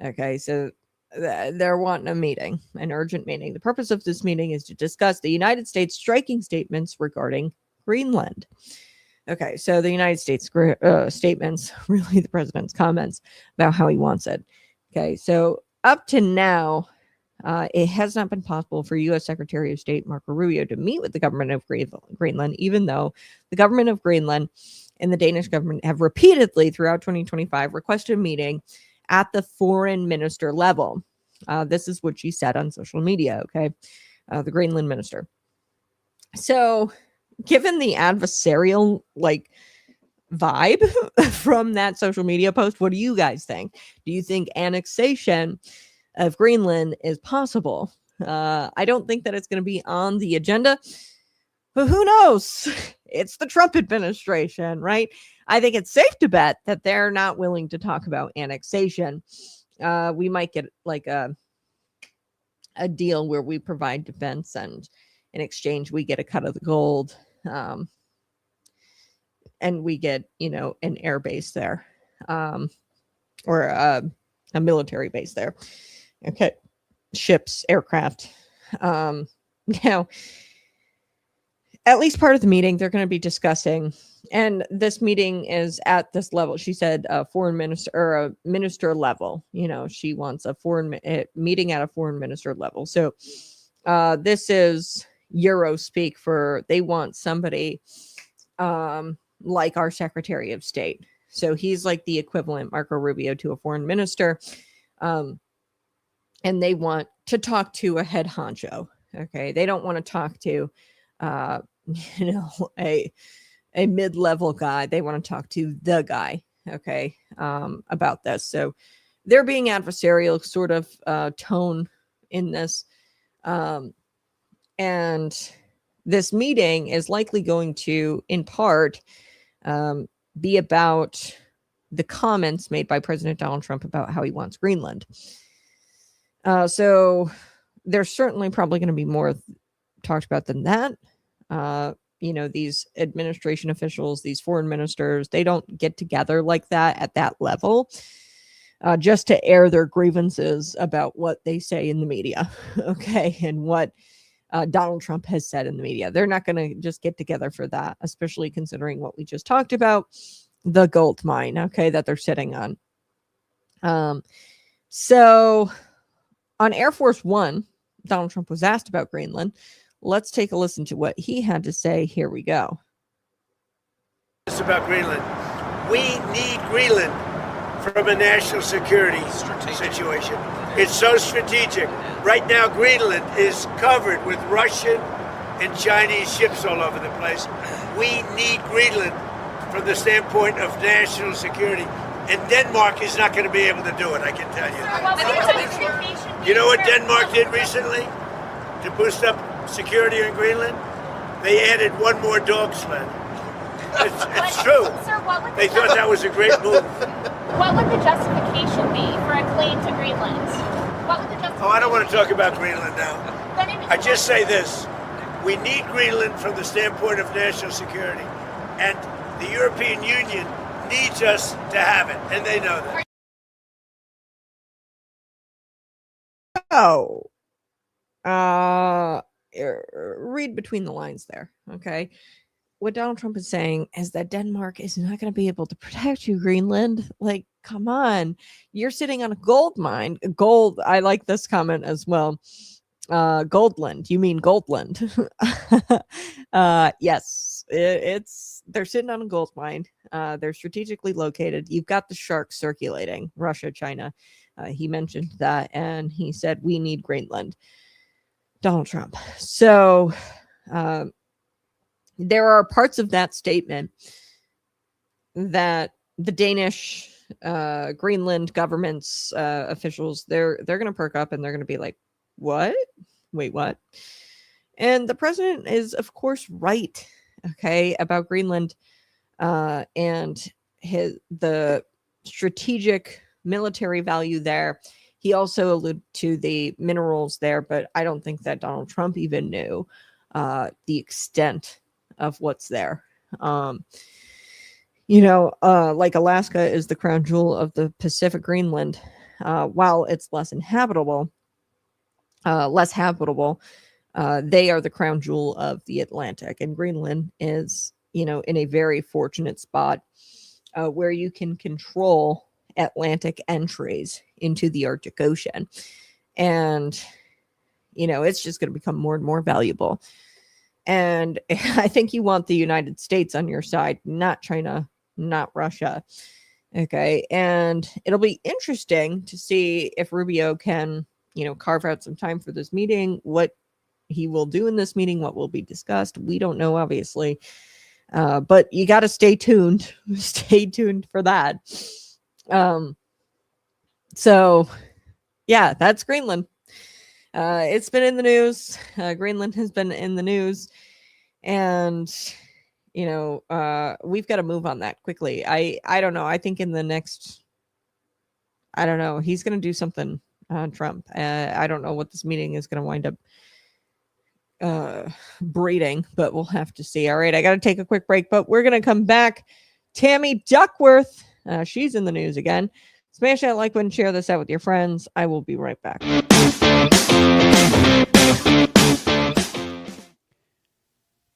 Okay, so they're wanting a meeting, an urgent meeting. The purpose of this meeting is to discuss the United States striking statements regarding Greenland. Okay, so the United States statements, really the president's comments about how he wants it. Okay, so up to now, it has not been possible for U.S. Secretary of State Marco Rubio to meet with the government of Greenland, even though the government of Greenland and the Danish government have repeatedly throughout 2025 requested a meeting at the foreign minister level. This is what she said on social media, okay? The Greenland minister. So, given the adversarial, vibe from that social media post, what do you guys think? Do you think annexation of Greenland is possible? I don't think that it's going to be on the agenda, but who knows? It's the Trump administration, right? I think it's safe to bet that they're not willing to talk about annexation. We might get a deal where we provide defense, and in exchange we get a cut of the gold, and we get an air base there, or a military base there. Okay, ships, aircraft. at least part of the meeting, they're going to be discussing, and this meeting is at this level. She said a foreign minister or a minister level. She wants a foreign meeting at a foreign minister level. So this is Euro speak for they want somebody like our Secretary of State. So he's like the equivalent, Marco Rubio, to a foreign minister. And they want to talk to a head honcho. Okay. They don't want to talk to, a mid-level guy. They want to talk to the guy. Okay. About this. So they're being adversarial sort of tone in this. And this meeting is likely going to, in part, be about the comments made by President Donald Trump about how he wants Greenland. So there's certainly probably going to be more talked about than that. These administration officials, these foreign ministers, they don't get together like that at that level just to air their grievances about what they say in the media. Okay. And what Donald Trump has said in the media. They're not going to just get together for that, especially considering what we just talked about, the gold mine, okay, that they're sitting on. So on Air Force One, Donald Trump was asked about Greenland. Let's take a listen to what he had to say. Here we go. It's about Greenland. We need Greenland from a national security situation. It's so strategic. Right now, Greenland is covered with Russian and Chinese ships all over the place. We need Greenland from the standpoint of national security. And Denmark is not going to be able to do it, I can tell you that. You know what Denmark did recently to boost up security in Greenland? They added one more dog sled. It's true. Sir, they thought that was a great move. What would the justification be for a claim to Greenland? What would the justification? Oh, I don't want to talk about Greenland now. I just say this. We need Greenland from the standpoint of national security. And the European Union needs us to have it. And they know that. Oh. Read between the lines there. Okay. What Donald Trump is saying is that Denmark is not going to be able to protect you, Greenland. Like, come on. You're sitting on a gold mine. Gold. I like this comment as well. Goldland. You mean Goldland. Yes. They're sitting on a gold mine. They're strategically located. You've got the sharks circulating. Russia, China. He mentioned that. And he said, we need Greenland. Donald Trump. So, there are parts of that statement that the Danish, Greenland government's officials, they're going to perk up and they're going to be like, what? Wait, what? And the president is, of course, right, okay, about Greenland and the strategic military value there. He also alluded to the minerals there, but I don't think that Donald Trump even knew the extent of what's there. Like Alaska is the crown jewel of the Pacific. Greenland, while it's less habitable, they are the crown jewel of the Atlantic. And Greenland is, in a very fortunate spot where you can control Atlantic entries into the Arctic Ocean. And, it's just going to become more and more valuable. And I think you want the United States on your side, not China, not Russia. Okay. And it'll be interesting to see if Rubio can, carve out some time for this meeting, what he will do in this meeting, what will be discussed. We don't know, obviously. But you got to stay tuned. Stay tuned for that. So, yeah, that's Greenland. It's been in the news. Greenland has been in the news. And, we've got to move on that quickly. I don't know. I think in the next, I don't know. He's going to do something on Trump. I don't know what this meeting is going to wind up breeding, but we'll have to see. All right. I got to take a quick break, but we're going to come back. Tammy Duckworth. She's in the news again. Smash that like button, share this out with your friends. I will be right back.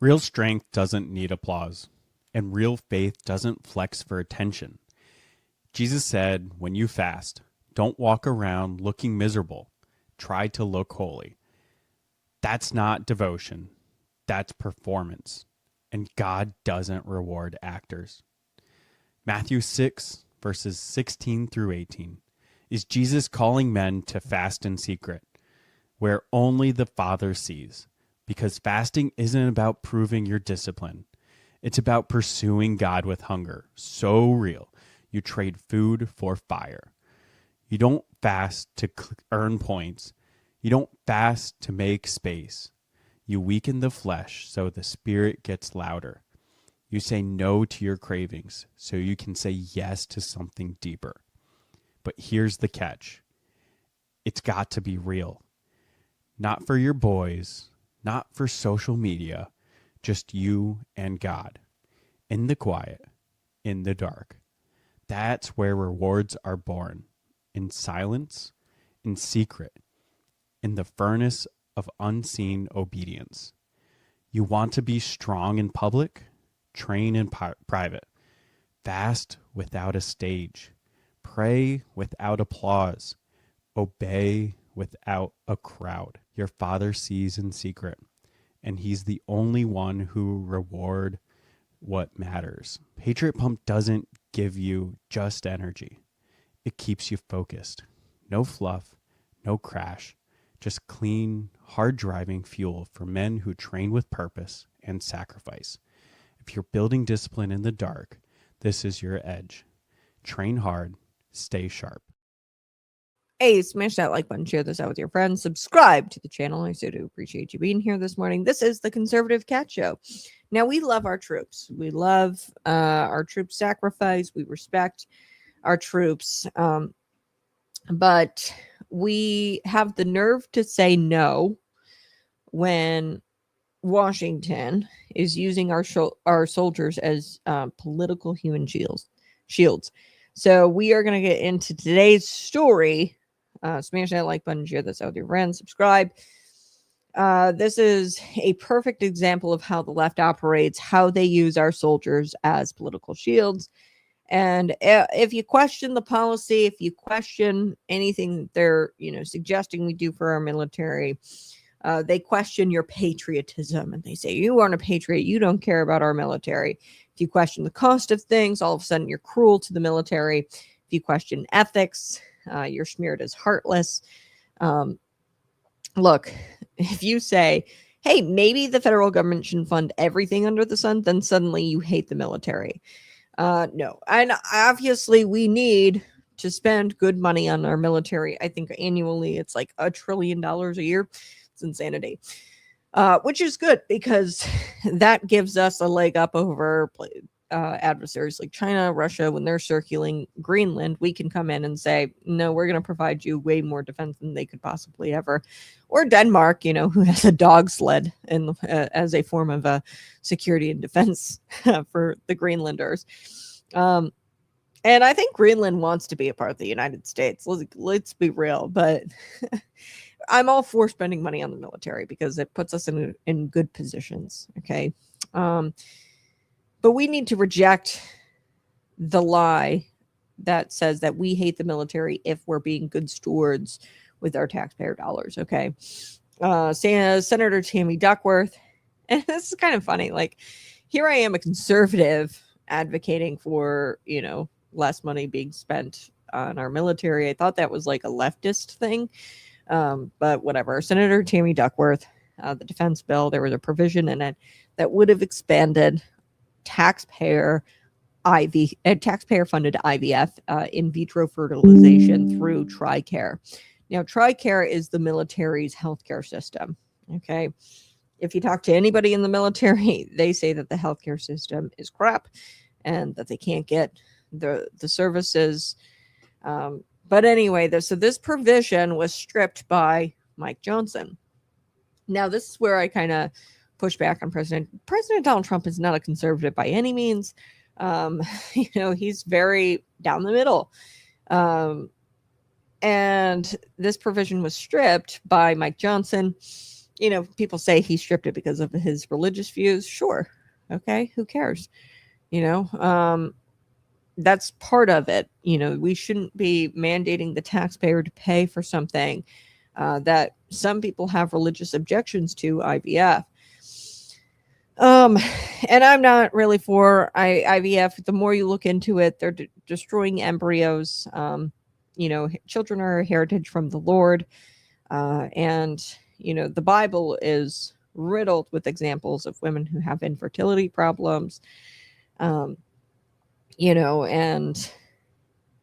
Real strength doesn't need applause, and real faith doesn't flex for attention. Jesus said, when you fast, don't walk around looking miserable. Try to look holy. That's not devotion. That's performance. And God doesn't reward actors. Matthew 6, verses 16 through 18. Is Jesus calling men to fast in secret, where only the Father sees? Because fasting isn't about proving your discipline. It's about pursuing God with hunger, so real, you trade food for fire. You don't fast to earn points. You don't fast to make space. You weaken the flesh so the spirit gets louder. You say no to your cravings so you can say yes to something deeper. But here's the catch. It's got to be real. Not for your boys, not for social media, just you and God. In the quiet, in the dark. That's where rewards are born. In silence, in secret, in the furnace of unseen obedience. You want to be strong in public? Train in private. Fast without a stage. Pray without applause. Obey without a crowd. Your Father sees in secret, and He's the only one who reward what matters. Patriot Pump doesn't give you just energy. It keeps you focused. No fluff, no crash, just clean, hard-driving fuel for men who train with purpose and sacrifice. If you're building discipline in the dark, this is your edge. Train hard, stay sharp. Hey, smash that like button, share this out with your friends, subscribe to the channel. I so do appreciate you being here this morning. This is the Conservative Cat Show. Now, we love our troops. We love our troops' sacrifice. We respect our troops. But we have the nerve to say no when Washington is using our soldiers as political human shields. So we are going to get into today's story. Smash that like button, share this out with your friends, subscribe. This is a perfect example of how the left operates, how they use our soldiers as political shields. And if you question the policy, if you question anything that they're, suggesting we do for our military, they question your patriotism and they say, you aren't a patriot. You don't care about our military. If you question the cost of things, all of a sudden you're cruel to the military. If you question ethics, you're smeared as heartless. Look, if you say, hey, maybe the federal government shouldn't fund everything under the sun, then suddenly you hate the military. No. And obviously we need to spend good money on our military. I think annually it's like $1 trillion a year. It's insanity. Which is good because that gives us a leg up over adversaries like China, Russia. When they're circling Greenland, we can come in and say, no, we're going to provide you way more defense than they could possibly ever. Or Denmark, who has a dog sled as a form of security and defense for the Greenlanders. And I think Greenland wants to be a part of the United States. Let's be real. But I'm all for spending money on the military because it puts us in good positions. Okay. But we need to reject the lie that says that we hate the military if we're being good stewards with our taxpayer dollars. Okay. Senator Tammy Duckworth. And this is kind of funny. Like, here I am, a conservative advocating for, less money being spent on our military. I thought that was like a leftist thing. But whatever. Senator Tammy Duckworth, the defense bill, there was a provision in it that would have expanded taxpayer funded IVF in vitro fertilization through TRICARE. Now, TRICARE is the military's healthcare system. Okay. If you talk to anybody in the military, they say that the healthcare system is crap and that they can't get the services. But anyway, this provision was stripped by Mike Johnson. Now, this is where I kind of push back on President Donald Trump. Is not a conservative by any means. He's very down the middle. And this provision was stripped by Mike Johnson. people say he stripped it because of his religious views. Sure. Okay. Who cares? That's part of it. We shouldn't be mandating the taxpayer to pay for something that some people have religious objections to, IVF. And I'm not really for IVF. The more you look into it, they're destroying embryos. Children are a heritage from the Lord. And the Bible is riddled with examples of women who have infertility problems. And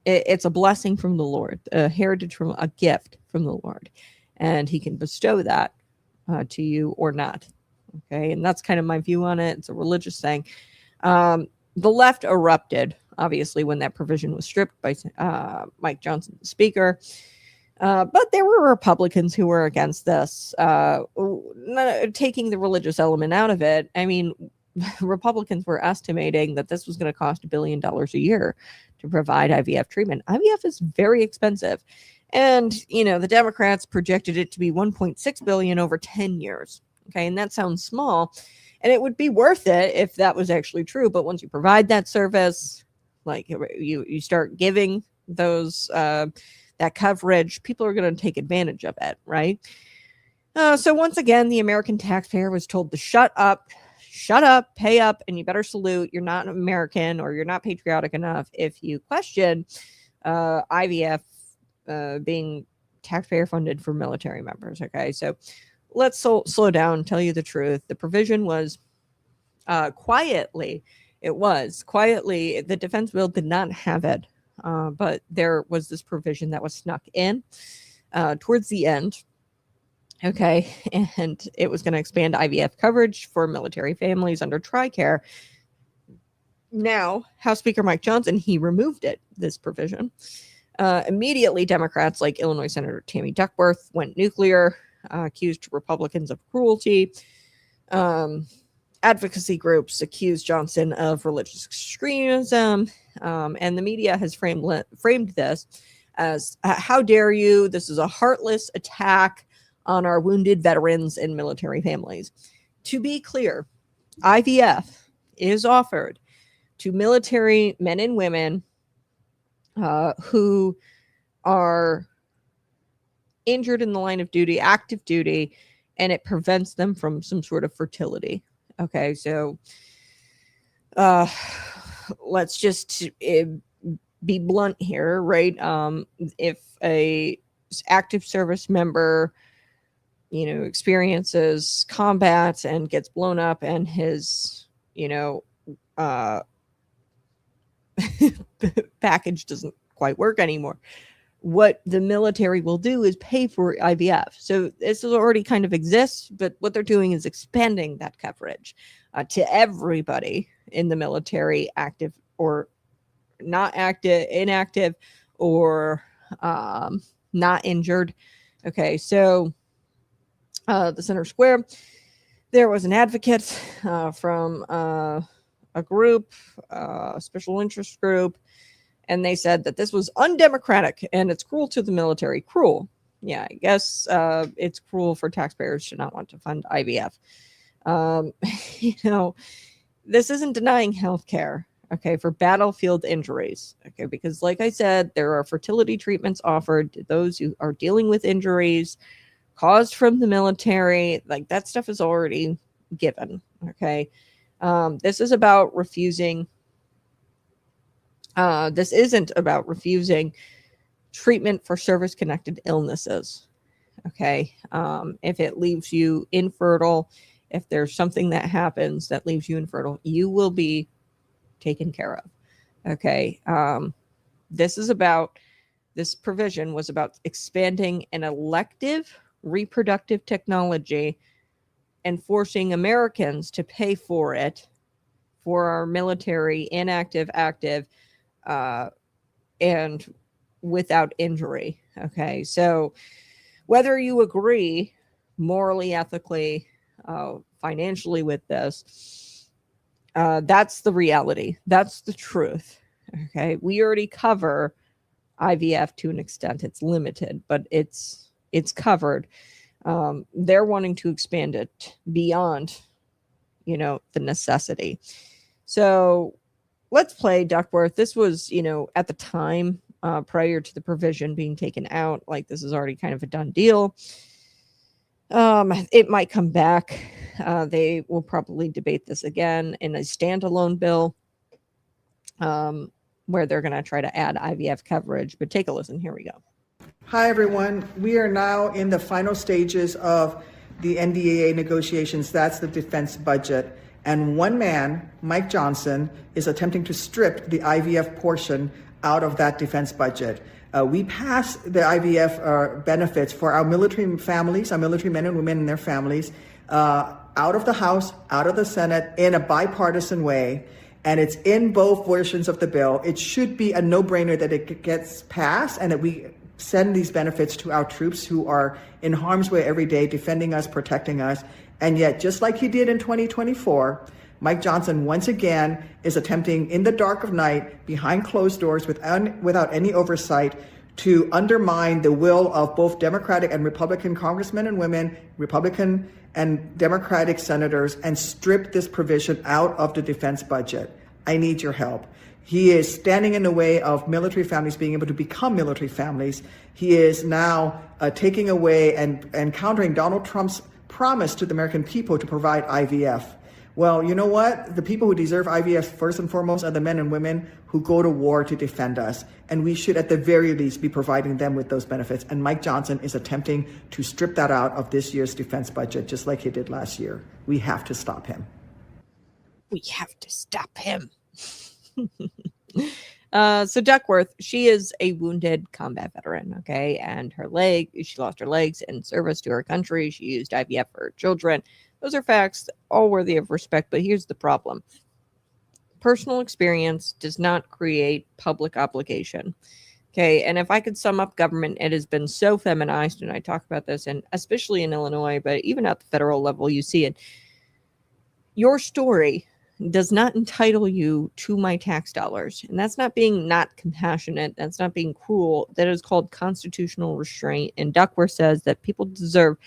it's a blessing from the Lord, a heritage from a gift from the Lord, and he can bestow that to you or not. Okay. And that's kind of my view on it. It's a religious thing. The left erupted, obviously, when that provision was stripped by Mike Johnson, the speaker. But there were Republicans who were against this, taking the religious element out of it. I mean, Republicans were estimating that this was going to cost $1 billion a year to provide IVF treatment. IVF is very expensive. And, the Democrats projected it to be $1.6 billion over 10 years. Okay. And that sounds small, and it would be worth it if that was actually true. But once you provide that service, like you start giving those, that coverage, people are going to take advantage of it. Right. So once again, the American taxpayer was told to shut up, pay up, and you better salute. You're not an American, or you're not patriotic enough if you question IVF being taxpayer funded for military members. Okay, so let's slow down, tell you the truth. The provision was quietly, the defense bill did not have it, but there was this provision that was snuck in towards the end. Okay, and it was going to expand IVF coverage for military families under TRICARE. Now, House Speaker Mike Johnson, he removed this provision. Immediately, Democrats like Illinois Senator Tammy Duckworth went nuclear, accused Republicans of cruelty. Advocacy groups accused Johnson of religious extremism, and the media has framed this as, how dare you? This is a heartless attack on our wounded veterans and military families. To be clear, IVF is offered to military men and women who are injured in the line of duty, active duty, and it prevents them from some sort of fertility. Okay, so let's just be blunt here, right? If a active service member experiences combat and gets blown up, and his package doesn't quite work anymore, what the military will do is pay for IVF. So this already kind of exists, but what they're doing is expanding that coverage to everybody in the military, active or not active, inactive, or not injured. Okay, so the center square, there was an advocate from a group, a special interest group, and they said that this was undemocratic and it's cruel to the military. Cruel. Yeah, I guess it's cruel for taxpayers to not want to fund IVF. This isn't denying health care, okay, for battlefield injuries, okay, because like I said, there are fertility treatments offered to those who are dealing with injuries caused from the military. Like, that stuff is already given, okay. This is about refusing. This isn't about refusing treatment for service-connected illnesses. Okay. If it leaves you infertile, if there's something that happens that leaves you infertile, you will be taken care of. Okay. This provision was about expanding an elective reproductive technology and forcing Americans to pay for it for our military, inactive, active, and without injury. Okay, so whether you agree morally, ethically, financially with this, that's the reality. That's the truth. Okay, we already cover IVF to an extent. It's limited, but it's covered. They're wanting to expand it beyond, the necessity. So let's play Duckworth. This was, at the time, prior to the provision being taken out, like this is already kind of a done deal. It might come back. They will probably debate this again in a standalone bill, where they're going to try to add IVF coverage. But take a listen. Here we go. Hi, everyone. We are now in the final stages of the NDAA negotiations. That's the defense budget. And one man, Mike Johnson, is attempting to strip the IVF portion out of that defense budget. We passed the IVF benefits for our military families, our military men and women and their families, out of the House, out of the Senate, in a bipartisan way. And it's in both versions of the bill. It should be a no-brainer that it gets passed and that we send these benefits to our troops who are in harm's way every day, defending us, protecting us. And yet, just like he did in 2024, Mike Johnson once again is attempting in the dark of night, behind closed doors, without any oversight, to undermine the will of both Democratic and Republican congressmen and women, Republican and Democratic senators, and strip this provision out of the defense budget. I need your help. He is standing in the way of military families being able to become military families. He is now taking away and countering Donald Trump's promise to the American people to provide IVF. Well, you know what? The people who deserve IVF first and foremost are the men and women who go to war to defend us. And we should at the very least be providing them with those benefits. And Mike Johnson is attempting to strip that out of this year's defense budget, just like he did last year. We have to stop him. We have to stop him. So Duckworth, she is a wounded combat veteran, okay? And she lost her legs in service to her country. She used IVF for her children. Those are facts, all worthy of respect, but here's the problem. Personal experience does not create public obligation, okay? And if I could sum up government, it has been so feminized, and I talk about this, and especially in Illinois, but even at the federal level, you see it. Your story does not entitle you to my tax dollars. And that's not being not compassionate. That's not being cruel. That is called constitutional restraint. And Duckworth says that people deserve,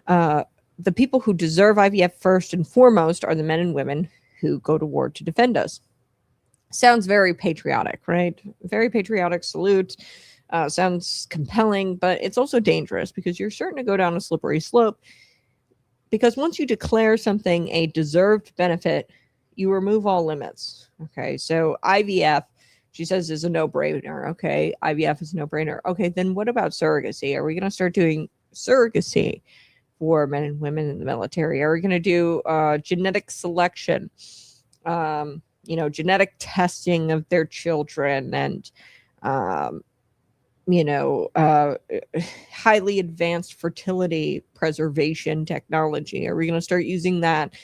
the people who deserve IVF first and foremost are the men and women who go to war to defend us. Sounds very patriotic, right? Very patriotic salute. Sounds compelling, but it's also dangerous because you're starting to go down a slippery slope. Because once you declare something a deserved benefit, you remove all limits. Okay, so IVF, she says, is a no-brainer. Okay, IVF is a no-brainer. Okay, then what about surrogacy? Are we going to start doing surrogacy for men and women in the military? Are we going to do genetic selection, genetic testing of their children and highly advanced fertility preservation technology? Are we going to start using that,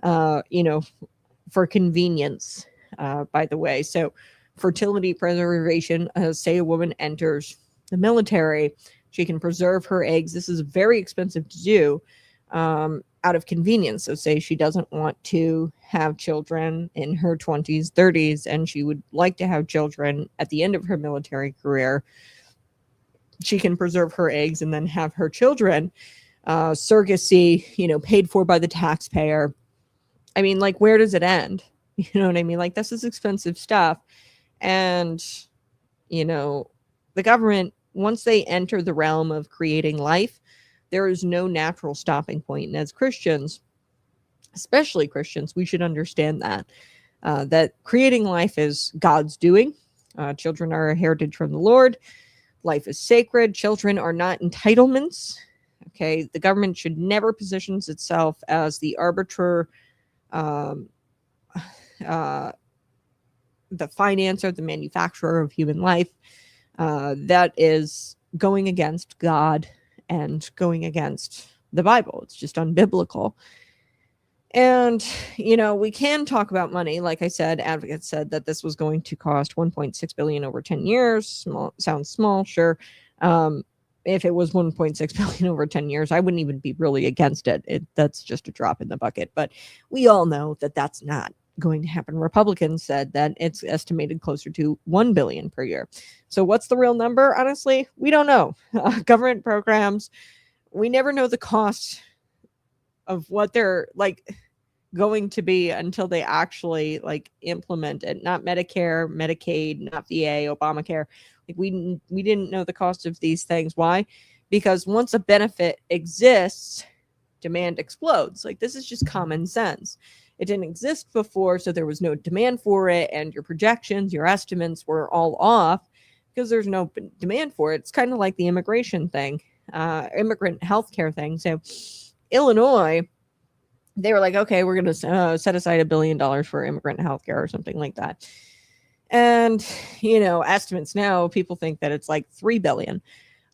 for convenience, by the way? So fertility preservation, say a woman enters the military, she can preserve her eggs. This is very expensive to do out of convenience. So say she doesn't want to have children in her 20s, 30s, and she would like to have children at the end of her military career. She can preserve her eggs and then have her children. Surrogacy, paid for by the taxpayer. I mean, like, where does it end? You know what I mean? Like, this is expensive stuff. And, the government, once they enter the realm of creating life, there is no natural stopping point. And as Christians, especially Christians, we should understand that creating life is God's doing. Children are a heritage from the Lord. Life is sacred. Children are not entitlements. Okay, the government should never position itself as the arbiter, the financer, the manufacturer of human life. That is going against God and going against the Bible. It's just unbiblical. And, we can talk about money. Like I said, advocates said that this was going to cost $1.6 billion over 10 years. Small, sounds small, sure. If it was $1.6 billion over 10 years, I wouldn't even be really against it. That's just a drop in the bucket. But we all know that that's not going to happen. Republicans said that it's estimated closer to $1 billion per year. So what's the real number? Honestly, we don't know. Government programs we never know the cost of what they're like going to be until they actually like implement it. Not Medicare, Medicaid, not VA, Obamacare. Like we didn't know the cost of these things. Why? Because once a benefit exists, demand explodes. Like this is just common sense. It didn't exist before, so there was no demand for it, and your projections, your estimates were all off because there's no demand for it. It's kind of like the immigration thing, immigrant healthcare thing. So Illinois, they were like, okay, we're going to set aside $1 billion for immigrant healthcare or something like that. And, estimates now, people think that it's like 3 billion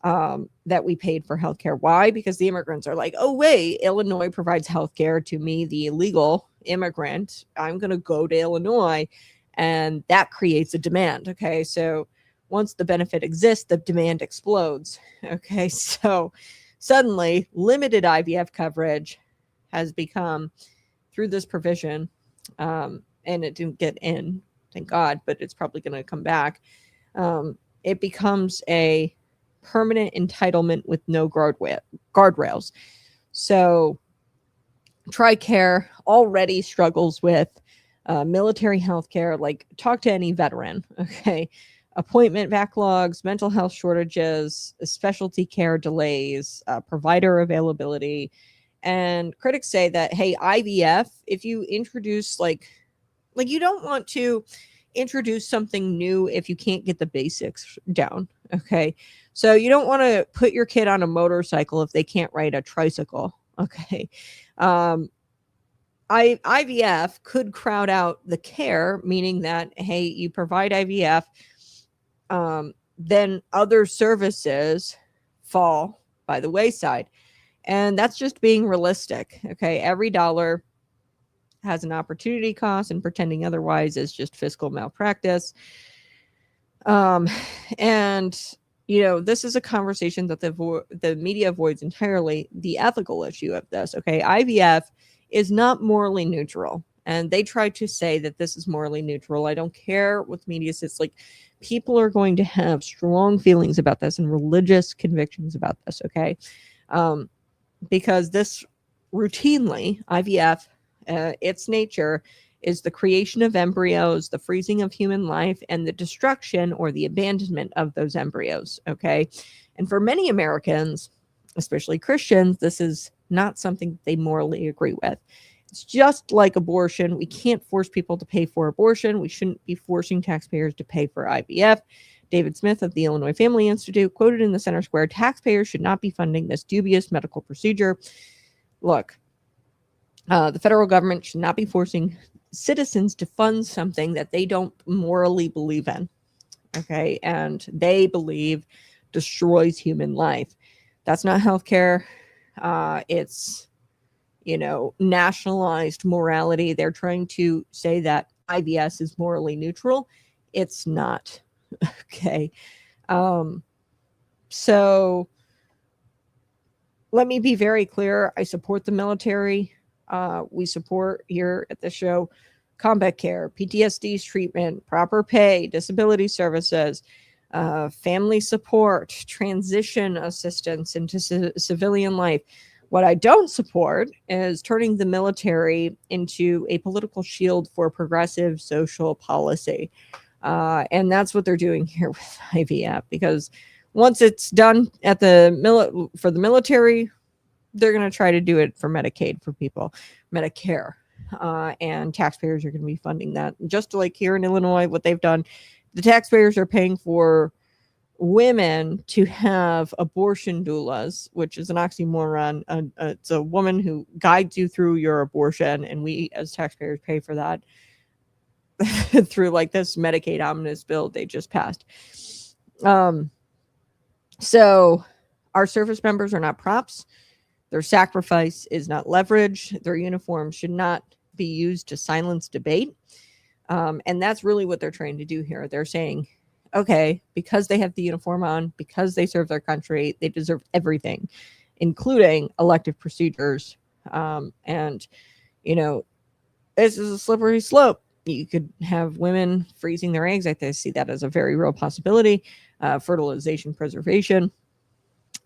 that we paid for healthcare. Why? Because the immigrants are like, oh, wait, Illinois provides healthcare to me, the illegal immigrant. I'm going to go to Illinois, and that creates a demand. Okay. So once the benefit exists, the demand explodes. Okay. So suddenly limited IVF coverage has become, through this provision, and it didn't get in, thank God, but it's probably going to come back. It becomes a permanent entitlement with no guardrails. So TRICARE already struggles with military health care. Like, talk to any veteran, okay? Appointment backlogs, mental health shortages, specialty care delays, provider availability. And critics say that, hey, IVF, if you introduce like you don't want to introduce something new if you can't get the basics down. Okay. So you don't want to put your kid on a motorcycle if they can't ride a tricycle. Okay. IVF could crowd out the care, meaning that, hey, you provide IVF, then other services fall by the wayside. And that's just being realistic. Okay. Every dollar has an opportunity cost, and pretending otherwise is just fiscal malpractice. And, this is a conversation that the media avoids entirely, the ethical issue of this. Okay. IVF is not morally neutral. And they try to say that this is morally neutral. I don't care what the media says. Like, people are going to have strong feelings about this and religious convictions about this. Okay. Because this routinely, IVF, its nature is the creation of embryos, the freezing of human life, and the destruction or the abandonment of those embryos. Okay. And for many Americans, especially Christians, this is not something they morally agree with. It's just like abortion. We can't force people to pay for abortion. We shouldn't be forcing taxpayers to pay for IVF. David Smith of the Illinois Family Institute quoted in the Center Square, taxpayers should not be funding this dubious medical procedure. Look, the federal government should not be forcing citizens to fund something that they don't morally believe in. Okay. And they believe destroys human life. That's not healthcare. It's, nationalized morality. They're trying to say that IVF is morally neutral. It's not. Okay. So let me be very clear. I support the military. We support here at the show combat care, PTSD's treatment, proper pay, disability services, family support, transition assistance into civilian life. What I don't support is turning the military into a political shield for progressive social policy. And that's what they're doing here with IVF, because once it's done at for the military, they're going to try to do it for Medicaid for people, Medicare, and taxpayers are going to be funding that. Just like here in Illinois, what they've done, the taxpayers are paying for women to have abortion doulas, which is an oxymoron. It's a woman who guides you through your abortion, and we as taxpayers pay for that through like this Medicaid omnibus bill they just passed. So our service members are not props. Their sacrifice is not leverage. Their uniform should not be used to silence debate. And that's really what they're trying to do here. They're saying, okay, because they have the uniform on, because they serve their country, they deserve everything, including elective procedures. And, this is a slippery slope. You could have women freezing their eggs. I see that as a very real possibility. Fertilization preservation.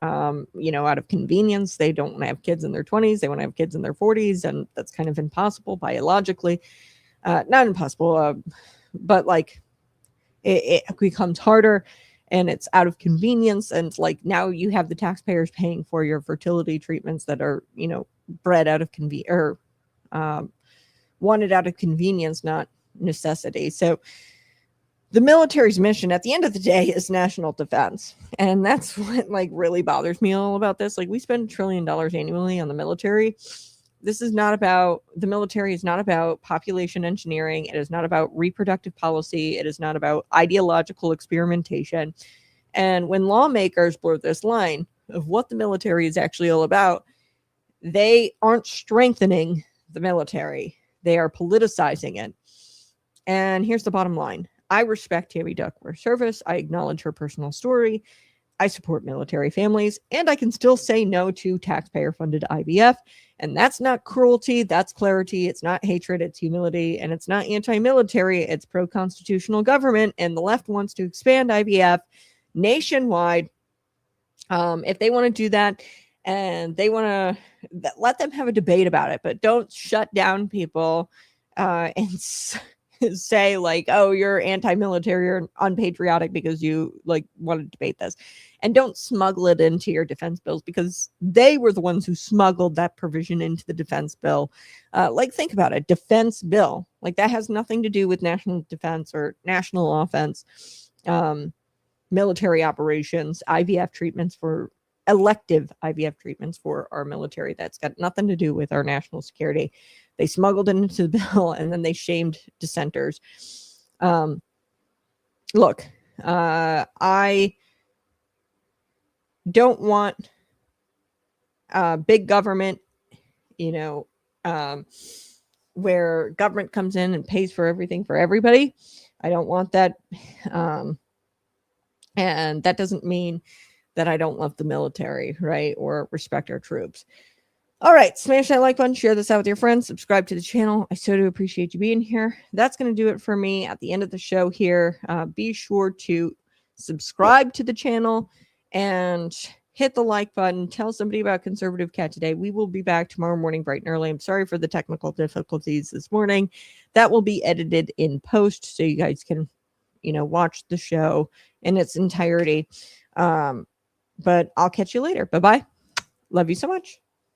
Out of convenience. They don't want to have kids in their 20s. They want to have kids in their 40s. And that's kind of impossible biologically. Not impossible, but like it becomes harder, and it's out of convenience. And like now you have the taxpayers paying for your fertility treatments that are, bred out of wanted out of convenience, not necessity. So the military's mission at the end of the day is national defense. And that's what like really bothers me all about this. Like we spend $1 trillion annually on the military. The military is not about population engineering. It is not about reproductive policy. It is not about ideological experimentation. And when lawmakers blur this line of what the military is actually all about, they aren't strengthening the military. They are politicizing it. And here's the bottom line. I respect Tammy Duckworth's service. I acknowledge her personal story. I support military families, and I can still say no to taxpayer-funded IVF. And that's not cruelty. That's clarity. It's not hatred. It's humility. And it's not anti-military. It's pro-constitutional government. And the left wants to expand IVF nationwide. If they want to do that, and they want to let them have a debate about it, but don't shut down people and say like, oh, you're anti-military or unpatriotic because you like want to debate this. And don't smuggle it into your defense bills, because they were the ones who smuggled that provision into the defense bill. Think about it. Defense bill. Like that has nothing to do with national defense or national offense, military operations, IVF treatments for elective IVF treatments for our military. That's got nothing to do with our national security. They smuggled it into the bill, and then they shamed dissenters. Look, I don't want big government, where government comes in and pays for everything for everybody. I don't want that. And that doesn't mean that I don't love the military, right? Or respect our troops. All right, smash that like button, share this out with your friends, subscribe to the channel. I so do appreciate you being here. That's going to do it for me at the end of the show here. Be sure to subscribe to the channel and hit the like button. Tell somebody about Conservative Cat today. We will be back tomorrow morning bright and early. I'm sorry for the technical difficulties this morning. That will be edited in post so you guys can, watch the show in its entirety. But I'll catch you later. Bye-bye. Love you so much.